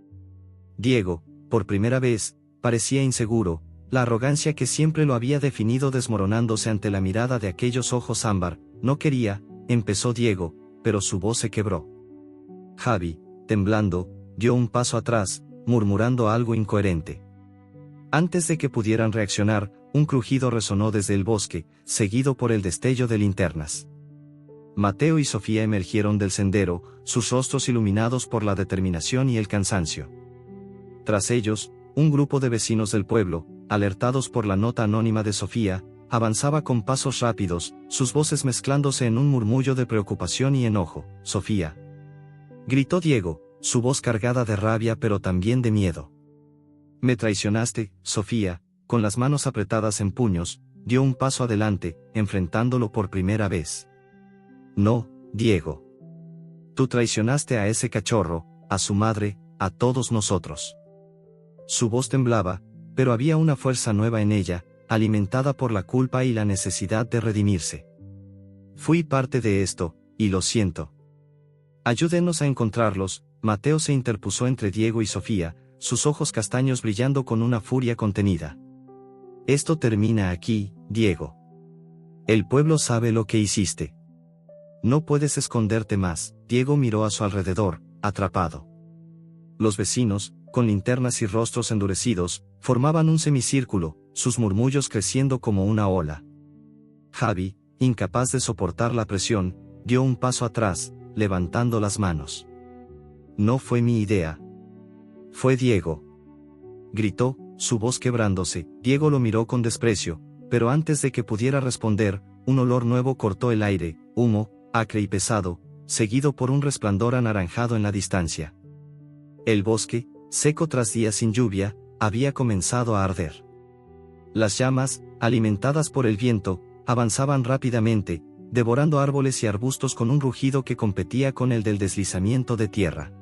Diego, por primera vez, parecía inseguro, la arrogancia que siempre lo había definido desmoronándose ante la mirada de aquellos ojos ámbar. «No quería», empezó Diego, pero su voz se quebró. Javi, temblando, dio un paso atrás, murmurando algo incoherente. Antes de que pudieran reaccionar, un crujido resonó desde el bosque, seguido por el destello de linternas. Mateo y Sofía emergieron del sendero, sus rostros iluminados por la determinación y el cansancio. Tras ellos, un grupo de vecinos del pueblo, alertados por la nota anónima de Sofía, avanzaba con pasos rápidos, sus voces mezclándose en un murmullo de preocupación y enojo. «Sofía», gritó Diego, su voz cargada de rabia pero también de miedo. «Me traicionaste», Sofía, con las manos apretadas en puños, dio un paso adelante, enfrentándolo por primera vez. «No, Diego. Tú traicionaste a ese cachorro, a su madre, a todos nosotros». Su voz temblaba, pero había una fuerza nueva en ella, alimentada por la culpa y la necesidad de redimirse. «Fui parte de esto, y lo siento. Ayúdenos a encontrarlos». Mateo se interpuso entre Diego y Sofía, sus ojos castaños brillando con una furia contenida. «Esto termina aquí, Diego. El pueblo sabe lo que hiciste. No puedes esconderte más». Diego miró a su alrededor, atrapado. Los vecinos, con linternas y rostros endurecidos, formaban un semicírculo, sus murmullos creciendo como una ola. Javi, incapaz de soportar la presión, dio un paso atrás, levantando las manos. «No fue mi idea. Fue Diego», gritó, su voz quebrándose. Diego lo miró con desprecio, pero antes de que pudiera responder, un olor nuevo cortó el aire, humo, acre y pesado, seguido por un resplandor anaranjado en la distancia. El bosque, seco tras días sin lluvia, había comenzado a arder. Las llamas, alimentadas por el viento, avanzaban rápidamente, devorando árboles y arbustos con un rugido que competía con el del deslizamiento de tierra.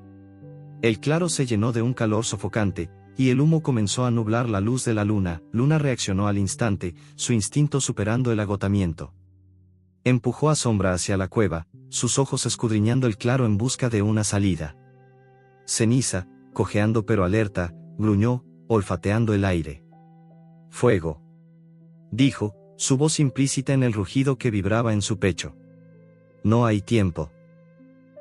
El claro se llenó de un calor sofocante, y el humo comenzó a nublar la luz de la luna. Luna reaccionó al instante, su instinto superando el agotamiento. Empujó a Sombra hacia la cueva, sus ojos escudriñando el claro en busca de una salida. Ceniza, cojeando pero alerta, gruñó, olfateando el aire. «Fuego», dijo, su voz implícita en el rugido que vibraba en su pecho. «No hay tiempo.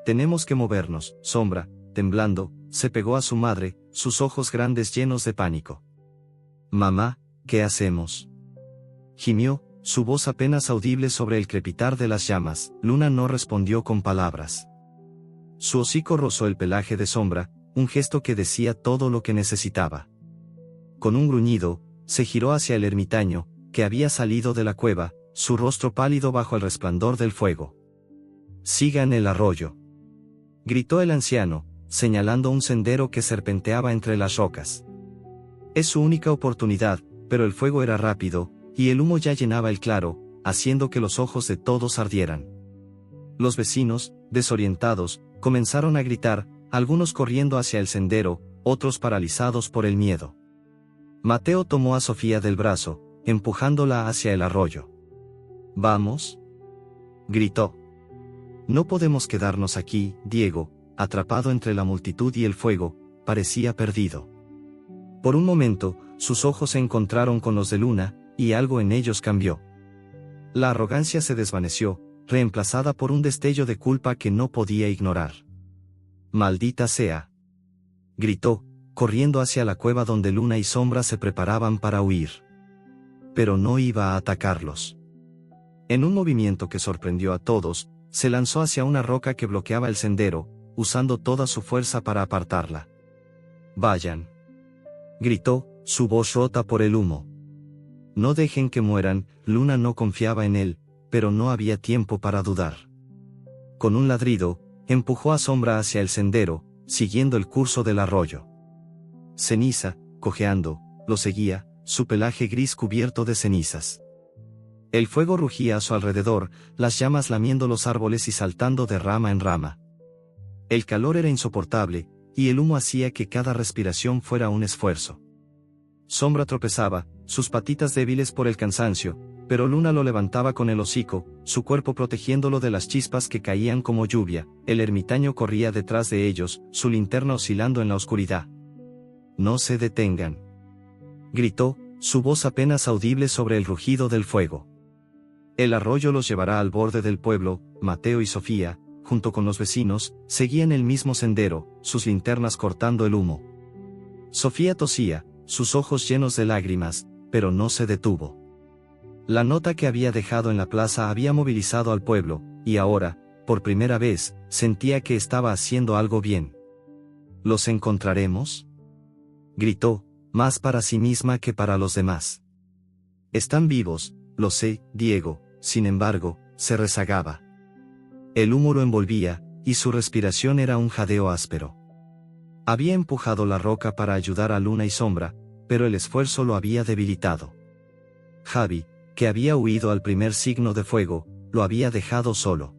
Tenemos que movernos». Sombra, temblando, se pegó a su madre, sus ojos grandes llenos de pánico. «Mamá, ¿qué hacemos?», gimió, su voz apenas audible sobre el crepitar de las llamas. Luna no respondió con palabras. Su hocico rozó el pelaje de Sombra, un gesto que decía todo lo que necesitaba. Con un gruñido, se giró hacia el ermitaño, que había salido de la cueva, su rostro pálido bajo el resplandor del fuego. «Sigan el arroyo», gritó el anciano, señalando un sendero que serpenteaba entre las rocas. «Es su única oportunidad», pero el fuego era rápido, y el humo ya llenaba el claro, haciendo que los ojos de todos ardieran. Los vecinos, desorientados, comenzaron a gritar, algunos corriendo hacia el sendero, otros paralizados por el miedo. Mateo tomó a Sofía del brazo, empujándola hacia el arroyo. «¡Vamos!», gritó. «No podemos quedarnos aquí». Diego, atrapado entre la multitud y el fuego, parecía perdido. Por un momento, sus ojos se encontraron con los de Luna, y algo en ellos cambió. La arrogancia se desvaneció, reemplazada por un destello de culpa que no podía ignorar. «¡Maldita sea!», gritó, corriendo hacia la cueva donde Luna y Sombra se preparaban para huir. Pero no iba a atacarlos. En un movimiento que sorprendió a todos, se lanzó hacia una roca que bloqueaba el sendero, usando toda su fuerza para apartarla. «¡Vayan!», gritó, su voz rota por el humo. «No dejen que mueran». Luna no confiaba en él, pero no había tiempo para dudar. Con un ladrido, empujó a Sombra hacia el sendero, siguiendo el curso del arroyo. Ceniza, cojeando, lo seguía, su pelaje gris cubierto de cenizas. El fuego rugía a su alrededor, las llamas lamiendo los árboles y saltando de rama en rama. El calor era insoportable, y el humo hacía que cada respiración fuera un esfuerzo. Sombra tropezaba, sus patitas débiles por el cansancio, pero Luna lo levantaba con el hocico, su cuerpo protegiéndolo de las chispas que caían como lluvia. El ermitaño corría detrás de ellos, su linterna oscilando en la oscuridad. «No se detengan», gritó, su voz apenas audible sobre el rugido del fuego. «El arroyo los llevará al borde del pueblo». Mateo y Sofía, junto con los vecinos, seguían el mismo sendero, sus linternas cortando el humo. Sofía tosía, sus ojos llenos de lágrimas, pero no se detuvo. La nota que había dejado en la plaza había movilizado al pueblo, y ahora, por primera vez, sentía que estaba haciendo algo bien. «¿Los encontraremos?», gritó, más para sí misma que para los demás. «Están vivos, lo sé». Diego, sin embargo, se rezagaba. El humo lo envolvía, y su respiración era un jadeo áspero. Había empujado la roca para ayudar a Luna y Sombra, pero el esfuerzo lo había debilitado. Javi, que había huido al primer signo de fuego, lo había dejado solo.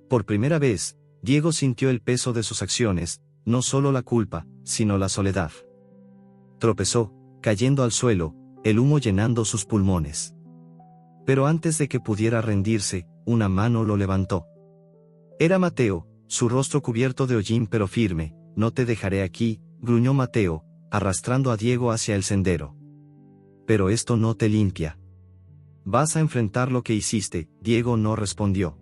Por primera vez, Diego sintió el peso de sus acciones, no solo la culpa, sino la soledad. Tropezó, cayendo al suelo, el humo llenando sus pulmones. Pero antes de que pudiera rendirse, una mano lo levantó. Era Mateo, su rostro cubierto de hollín pero firme. «No te dejaré aquí», gruñó Mateo, arrastrando a Diego hacia el sendero. «Pero esto no te limpia. Vas a enfrentar lo que hiciste». Diego no respondió.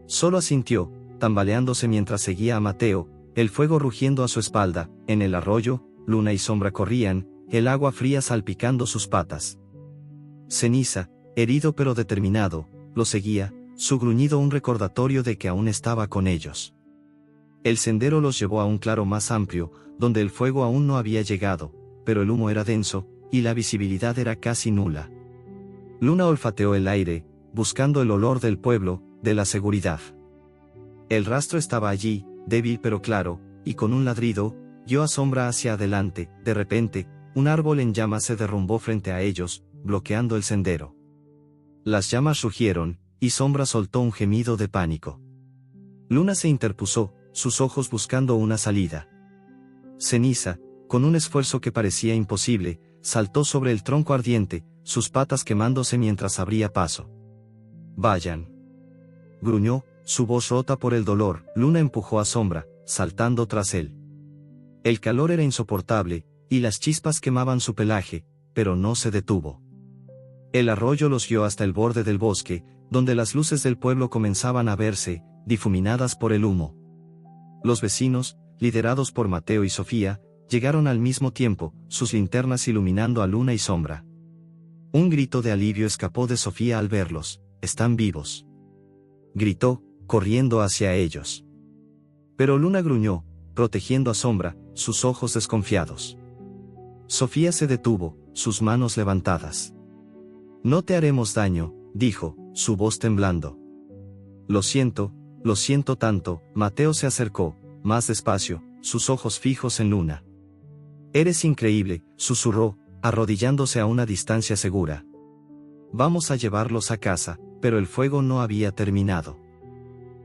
Solo asintió, tambaleándose mientras seguía a Mateo, el fuego rugiendo a su espalda. En el arroyo, Luna y Sombra corrían, el agua fría salpicando sus patas. Ceniza, herido pero determinado, lo seguía, su gruñido un recordatorio de que aún estaba con ellos. El sendero los llevó a un claro más amplio, donde el fuego aún no había llegado, pero el humo era denso, y la visibilidad era casi nula. Luna olfateó el aire, buscando el olor del pueblo, de la seguridad. El rastro estaba allí, débil pero claro, y con un ladrido, guió a Sombra hacia adelante. De repente, un árbol en llamas se derrumbó frente a ellos, bloqueando el sendero. Las llamas rugieron, y Sombra soltó un gemido de pánico. Luna se interpuso, sus ojos buscando una salida. Ceniza, con un esfuerzo que parecía imposible, saltó sobre el tronco ardiente, sus patas quemándose mientras abría paso. «Vayan», gruñó, su voz rota por el dolor. Luna empujó a Sombra, saltando tras él. El calor era insoportable, y las chispas quemaban su pelaje, pero no se detuvo. El arroyo los guió hasta el borde del bosque, donde las luces del pueblo comenzaban a verse, difuminadas por el humo. Los vecinos, liderados por Mateo y Sofía, llegaron al mismo tiempo, sus linternas iluminando a Luna y Sombra. Un grito de alivio escapó de Sofía al verlos. «Están vivos», gritó, corriendo hacia ellos. Pero Luna gruñó, protegiendo a Sombra, sus ojos desconfiados. Sofía se detuvo, sus manos levantadas. «No te haremos daño», dijo, su voz temblando. Lo siento tanto». Mateo se acercó, más despacio, sus ojos fijos en Luna. «Eres increíble», susurró, arrodillándose a una distancia segura. Vamos a llevarlos a casa, pero el fuego no había terminado.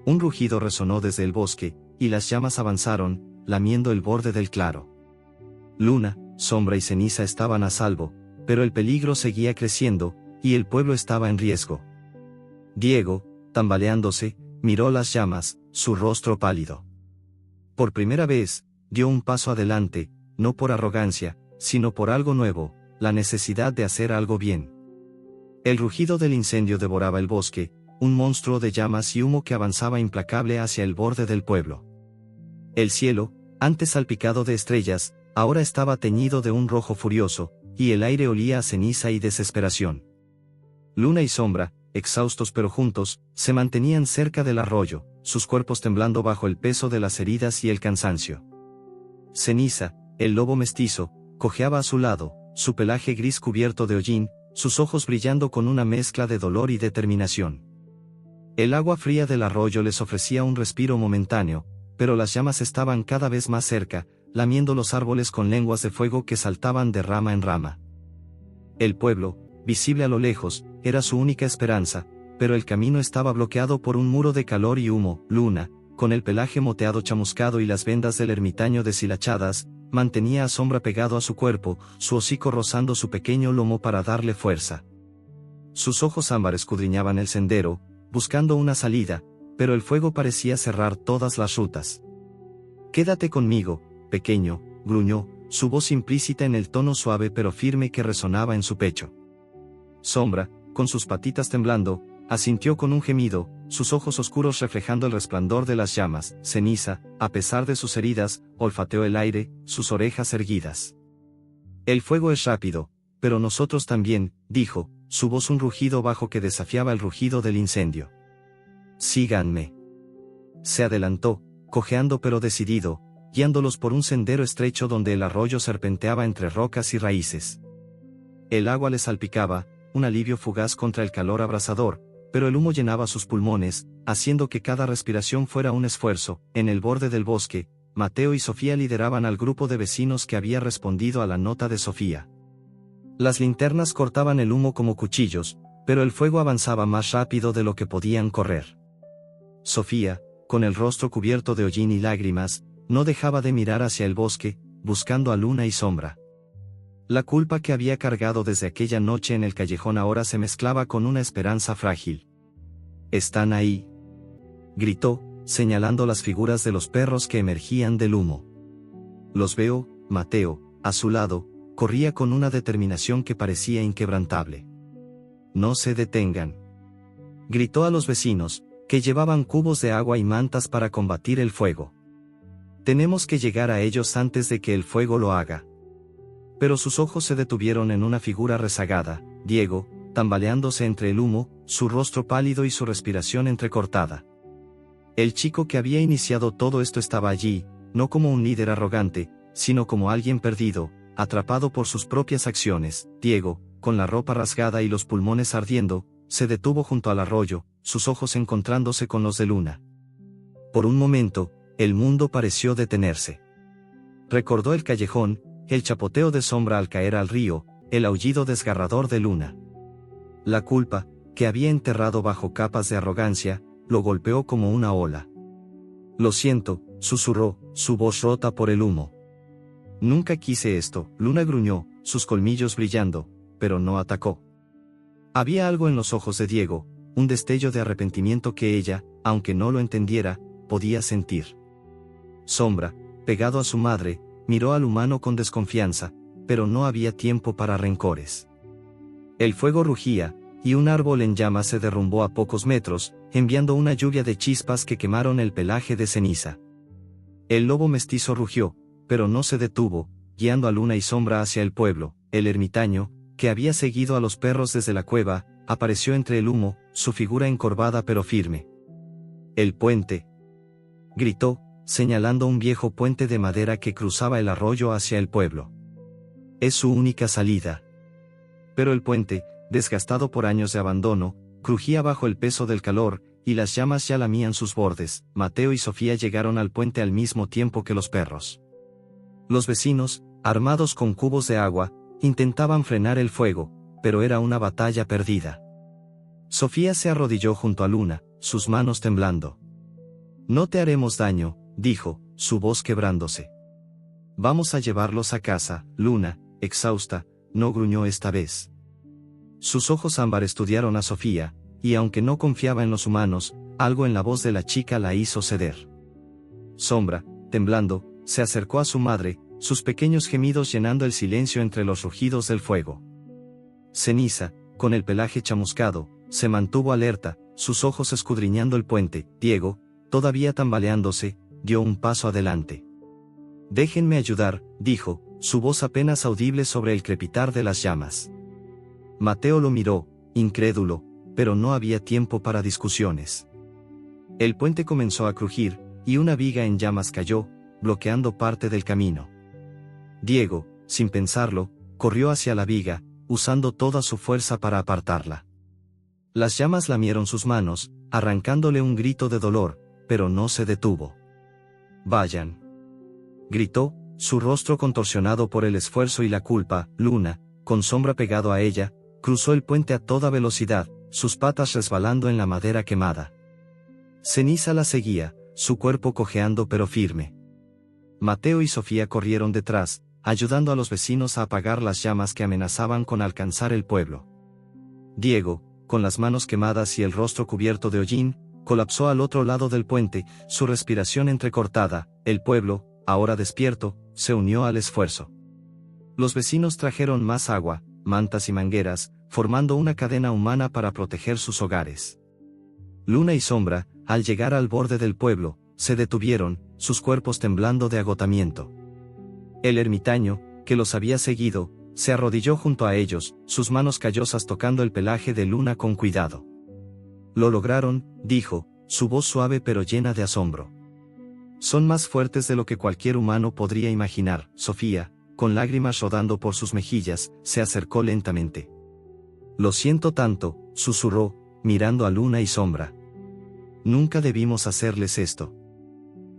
Un rugido resonó desde el bosque, y las llamas avanzaron, lamiendo el borde del claro. Luna, Sombra y Ceniza estaban a salvo, pero el peligro seguía creciendo, y el pueblo estaba en riesgo. Diego, tambaleándose, miró las llamas, su rostro pálido. Por primera vez, dio un paso adelante, no por arrogancia, sino por algo nuevo, la necesidad de hacer algo bien. El rugido del incendio devoraba el bosque, un monstruo de llamas y humo que avanzaba implacable hacia el borde del pueblo. El cielo, antes salpicado de estrellas, ahora estaba teñido de un rojo furioso, y el aire olía a ceniza y desesperación. Luna y Sombra, exhaustos pero juntos, se mantenían cerca del arroyo, sus cuerpos temblando bajo el peso de las heridas y el cansancio. Ceniza, el lobo mestizo, cojeaba a su lado, su pelaje gris cubierto de hollín, sus ojos brillando con una mezcla de dolor y determinación. El agua fría del arroyo les ofrecía un respiro momentáneo, pero las llamas estaban cada vez más cerca, lamiendo los árboles con lenguas de fuego que saltaban de rama en rama. El pueblo, visible a lo lejos, era su única esperanza, pero el camino estaba bloqueado por un muro de calor y humo. Luna, con el pelaje moteado chamuscado y las vendas del ermitaño deshilachadas, mantenía a Sombra pegado a su cuerpo, su hocico rozando su pequeño lomo para darle fuerza. Sus ojos ámbar escudriñaban el sendero, buscando una salida, pero el fuego parecía cerrar todas las rutas. «Quédate conmigo, pequeño», gruñó, su voz implícita en el tono suave pero firme que resonaba en su pecho. Sombra, con sus patitas temblando, asintió con un gemido, sus ojos oscuros reflejando el resplandor de las llamas. Ceniza, a pesar de sus heridas, olfateó el aire, sus orejas erguidas. «El fuego es rápido, pero nosotros también», dijo, su voz un rugido bajo que desafiaba el rugido del incendio. «Síganme». Se adelantó, cojeando pero decidido, guiándolos por un sendero estrecho donde el arroyo serpenteaba entre rocas y raíces. El agua les salpicaba, un alivio fugaz contra el calor abrasador, pero el humo llenaba sus pulmones, haciendo que cada respiración fuera un esfuerzo. En el borde del bosque, Mateo y Sofía lideraban al grupo de vecinos que había respondido a la nota de Sofía. Las linternas cortaban el humo como cuchillos, pero el fuego avanzaba más rápido de lo que podían correr. Sofía, con el rostro cubierto de hollín y lágrimas, no dejaba de mirar hacia el bosque, buscando a Luna y Sombra. La culpa que había cargado desde aquella noche en el callejón ahora se mezclaba con una esperanza frágil. «Están ahí», gritó, señalando las figuras de los perros que emergían del humo. «Los veo». Mateo, a su lado, corría con una determinación que parecía inquebrantable. «No se detengan», gritó a los vecinos, que llevaban cubos de agua y mantas para combatir el fuego. «Tenemos que llegar a ellos antes de que el fuego lo haga». Pero sus ojos se detuvieron en una figura rezagada, Diego, tambaleándose entre el humo, su rostro pálido y su respiración entrecortada. El chico que había iniciado todo esto estaba allí, no como un líder arrogante, sino como alguien perdido, atrapado por sus propias acciones. Diego, con la ropa rasgada y los pulmones ardiendo, se detuvo junto al arroyo, sus ojos encontrándose con los de Luna. Por un momento, el mundo pareció detenerse. Recordó el callejón, el chapoteo de Sombra al caer al río, el aullido desgarrador de Luna. La culpa, que había enterrado bajo capas de arrogancia, lo golpeó como una ola. «Lo siento», susurró, su voz rota por el humo. «Nunca quise esto», Luna gruñó, sus colmillos brillando, pero no atacó. Había algo en los ojos de Diego, un destello de arrepentimiento que ella, aunque no lo entendiera, podía sentir. Sombra, pegado a su madre, miró al humano con desconfianza, pero no había tiempo para rencores. El fuego rugía, y un árbol en llamas se derrumbó a pocos metros, enviando una lluvia de chispas que quemaron el pelaje de ceniza. El lobo mestizo rugió, pero no se detuvo, guiando a Luna y Sombra hacia el pueblo. El ermitaño, que había seguido a los perros desde la cueva, apareció entre el humo, su figura encorvada pero firme. «El puente», gritó, señalando un viejo puente de madera que cruzaba el arroyo hacia el pueblo. «Es su única salida». Pero el puente, desgastado por años de abandono, crujía bajo el peso del calor, y las llamas ya lamían sus bordes. Mateo y Sofía llegaron al puente al mismo tiempo que los perros. Los vecinos, armados con cubos de agua, intentaban frenar el fuego, pero era una batalla perdida. Sofía se arrodilló junto a Luna, sus manos temblando. No te haremos daño, dijo, su voz quebrándose. Vamos a llevarlos a casa. Luna, exhausta, no gruñó esta vez. Sus ojos ámbar estudiaron a Sofía, y aunque no confiaba en los humanos, algo en la voz de la chica la hizo ceder. Sombra, temblando, se acercó a su madre, sus pequeños gemidos llenando el silencio entre los rugidos del fuego. Ceniza, con el pelaje chamuscado, se mantuvo alerta, sus ojos escudriñando el puente. Diego, todavía tambaleándose, dio un paso adelante. Déjenme ayudar, dijo, su voz apenas audible sobre el crepitar de las llamas. Mateo lo miró, incrédulo, pero no había tiempo para discusiones. El puente comenzó a crujir, y una viga en llamas cayó, bloqueando parte del camino. Diego, sin pensarlo, corrió hacia la viga, usando toda su fuerza para apartarla. Las llamas lamieron sus manos, arrancándole un grito de dolor, pero no se detuvo. «Vayan», gritó, su rostro contorsionado por el esfuerzo y la culpa. Luna, con Sombra pegado a ella, cruzó el puente a toda velocidad, sus patas resbalando en la madera quemada. Ceniza la seguía, su cuerpo cojeando pero firme. Mateo y Sofía corrieron detrás, ayudando a los vecinos a apagar las llamas que amenazaban con alcanzar el pueblo. Diego, con las manos quemadas y el rostro cubierto de hollín, colapsó al otro lado del puente, su respiración entrecortada. El pueblo, ahora despierto, se unió al esfuerzo. Los vecinos trajeron más agua, mantas y mangueras, formando una cadena humana para proteger sus hogares. Luna y Sombra, al llegar al borde del pueblo, se detuvieron, sus cuerpos temblando de agotamiento. El ermitaño, que los había seguido, se arrodilló junto a ellos, sus manos callosas tocando el pelaje de Luna con cuidado. «Lo lograron», dijo, su voz suave pero llena de asombro. «Son más fuertes de lo que cualquier humano podría imaginar». Sofía, con lágrimas rodando por sus mejillas, se acercó lentamente. «Lo siento tanto», susurró, mirando a Luna y Sombra. «Nunca debimos hacerles esto».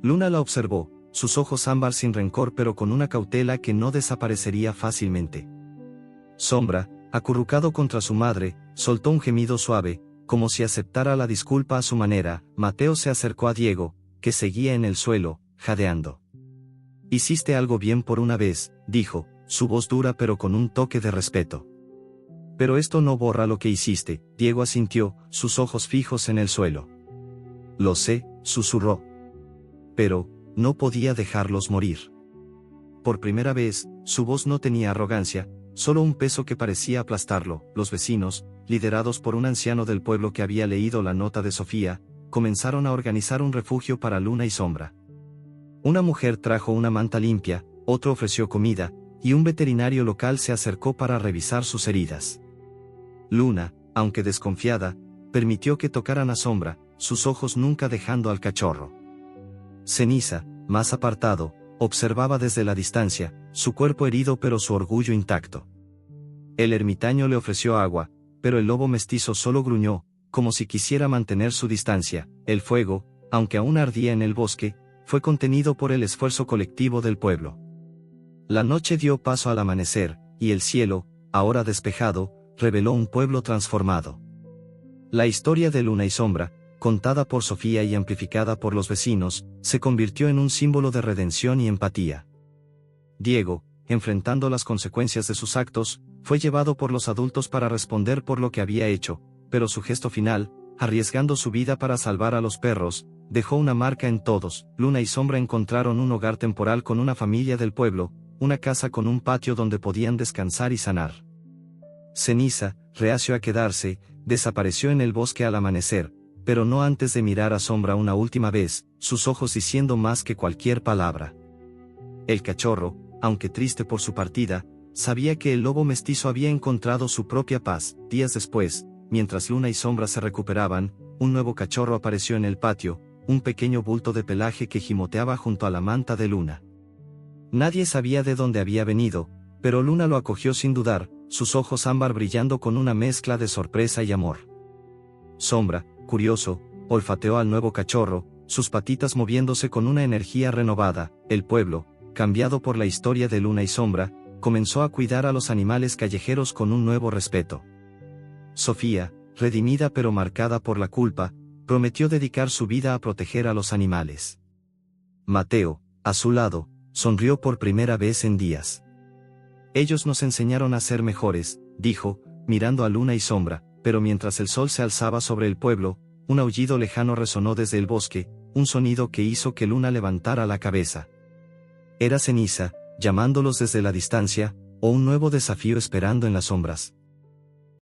Luna la observó, sus ojos ámbar sin rencor pero con una cautela que no desaparecería fácilmente. Sombra, acurrucado contra su madre, soltó un gemido suave, como si aceptara la disculpa a su manera. Mateo se acercó a Diego, que seguía en el suelo, jadeando. «Hiciste algo bien por una vez», dijo, su voz dura pero con un toque de respeto. «Pero esto no borra lo que hiciste», Diego asintió, sus ojos fijos en el suelo. «Lo sé», susurró. «Pero, no podía dejarlos morir». Por primera vez, su voz no tenía arrogancia, solo un peso que parecía aplastarlo. Los vecinos, liderados por un anciano del pueblo que había leído la nota de Sofía, comenzaron a organizar un refugio para Luna y Sombra. Una mujer trajo una manta limpia, otro ofreció comida, y un veterinario local se acercó para revisar sus heridas. Luna, aunque desconfiada, permitió que tocaran a Sombra, sus ojos nunca dejando al cachorro. Ceniza, más apartado, observaba desde la distancia, su cuerpo herido pero su orgullo intacto. El ermitaño le ofreció agua, pero el lobo mestizo solo gruñó, como si quisiera mantener su distancia. El fuego, aunque aún ardía en el bosque, fue contenido por el esfuerzo colectivo del pueblo. La noche dio paso al amanecer, y el cielo, ahora despejado, reveló un pueblo transformado. La historia de Luna y Sombra, contada por Sofía y amplificada por los vecinos, se convirtió en un símbolo de redención y empatía. Diego, enfrentando las consecuencias de sus actos, fue llevado por los adultos para responder por lo que había hecho, pero su gesto final, arriesgando su vida para salvar a los perros, dejó una marca en todos. Luna y Sombra encontraron un hogar temporal con una familia del pueblo, una casa con un patio donde podían descansar y sanar. Ceniza, reacio a quedarse, desapareció en el bosque al amanecer, pero no antes de mirar a Sombra una última vez, sus ojos diciendo más que cualquier palabra. El cachorro, aunque triste por su partida, sabía que el lobo mestizo había encontrado su propia paz. Días después, mientras Luna y Sombra se recuperaban, un nuevo cachorro apareció en el patio, un pequeño bulto de pelaje que gimoteaba junto a la manta de Luna. Nadie sabía de dónde había venido, pero Luna lo acogió sin dudar, sus ojos ámbar brillando con una mezcla de sorpresa y amor. Sombra, curioso, olfateó al nuevo cachorro, sus patitas moviéndose con una energía renovada. El pueblo, cambiado por la historia de Luna y Sombra, comenzó a cuidar a los animales callejeros con un nuevo respeto. Sofía, redimida pero marcada por la culpa, prometió dedicar su vida a proteger a los animales. Mateo, a su lado, sonrió por primera vez en días. Ellos nos enseñaron a ser mejores, dijo, mirando a luna y sombra, pero mientras el sol se alzaba sobre el pueblo, un aullido lejano resonó desde el bosque, un sonido que hizo que Luna levantara la cabeza. Era Ceniza, llamándolos desde la distancia, o un nuevo desafío esperando en las sombras.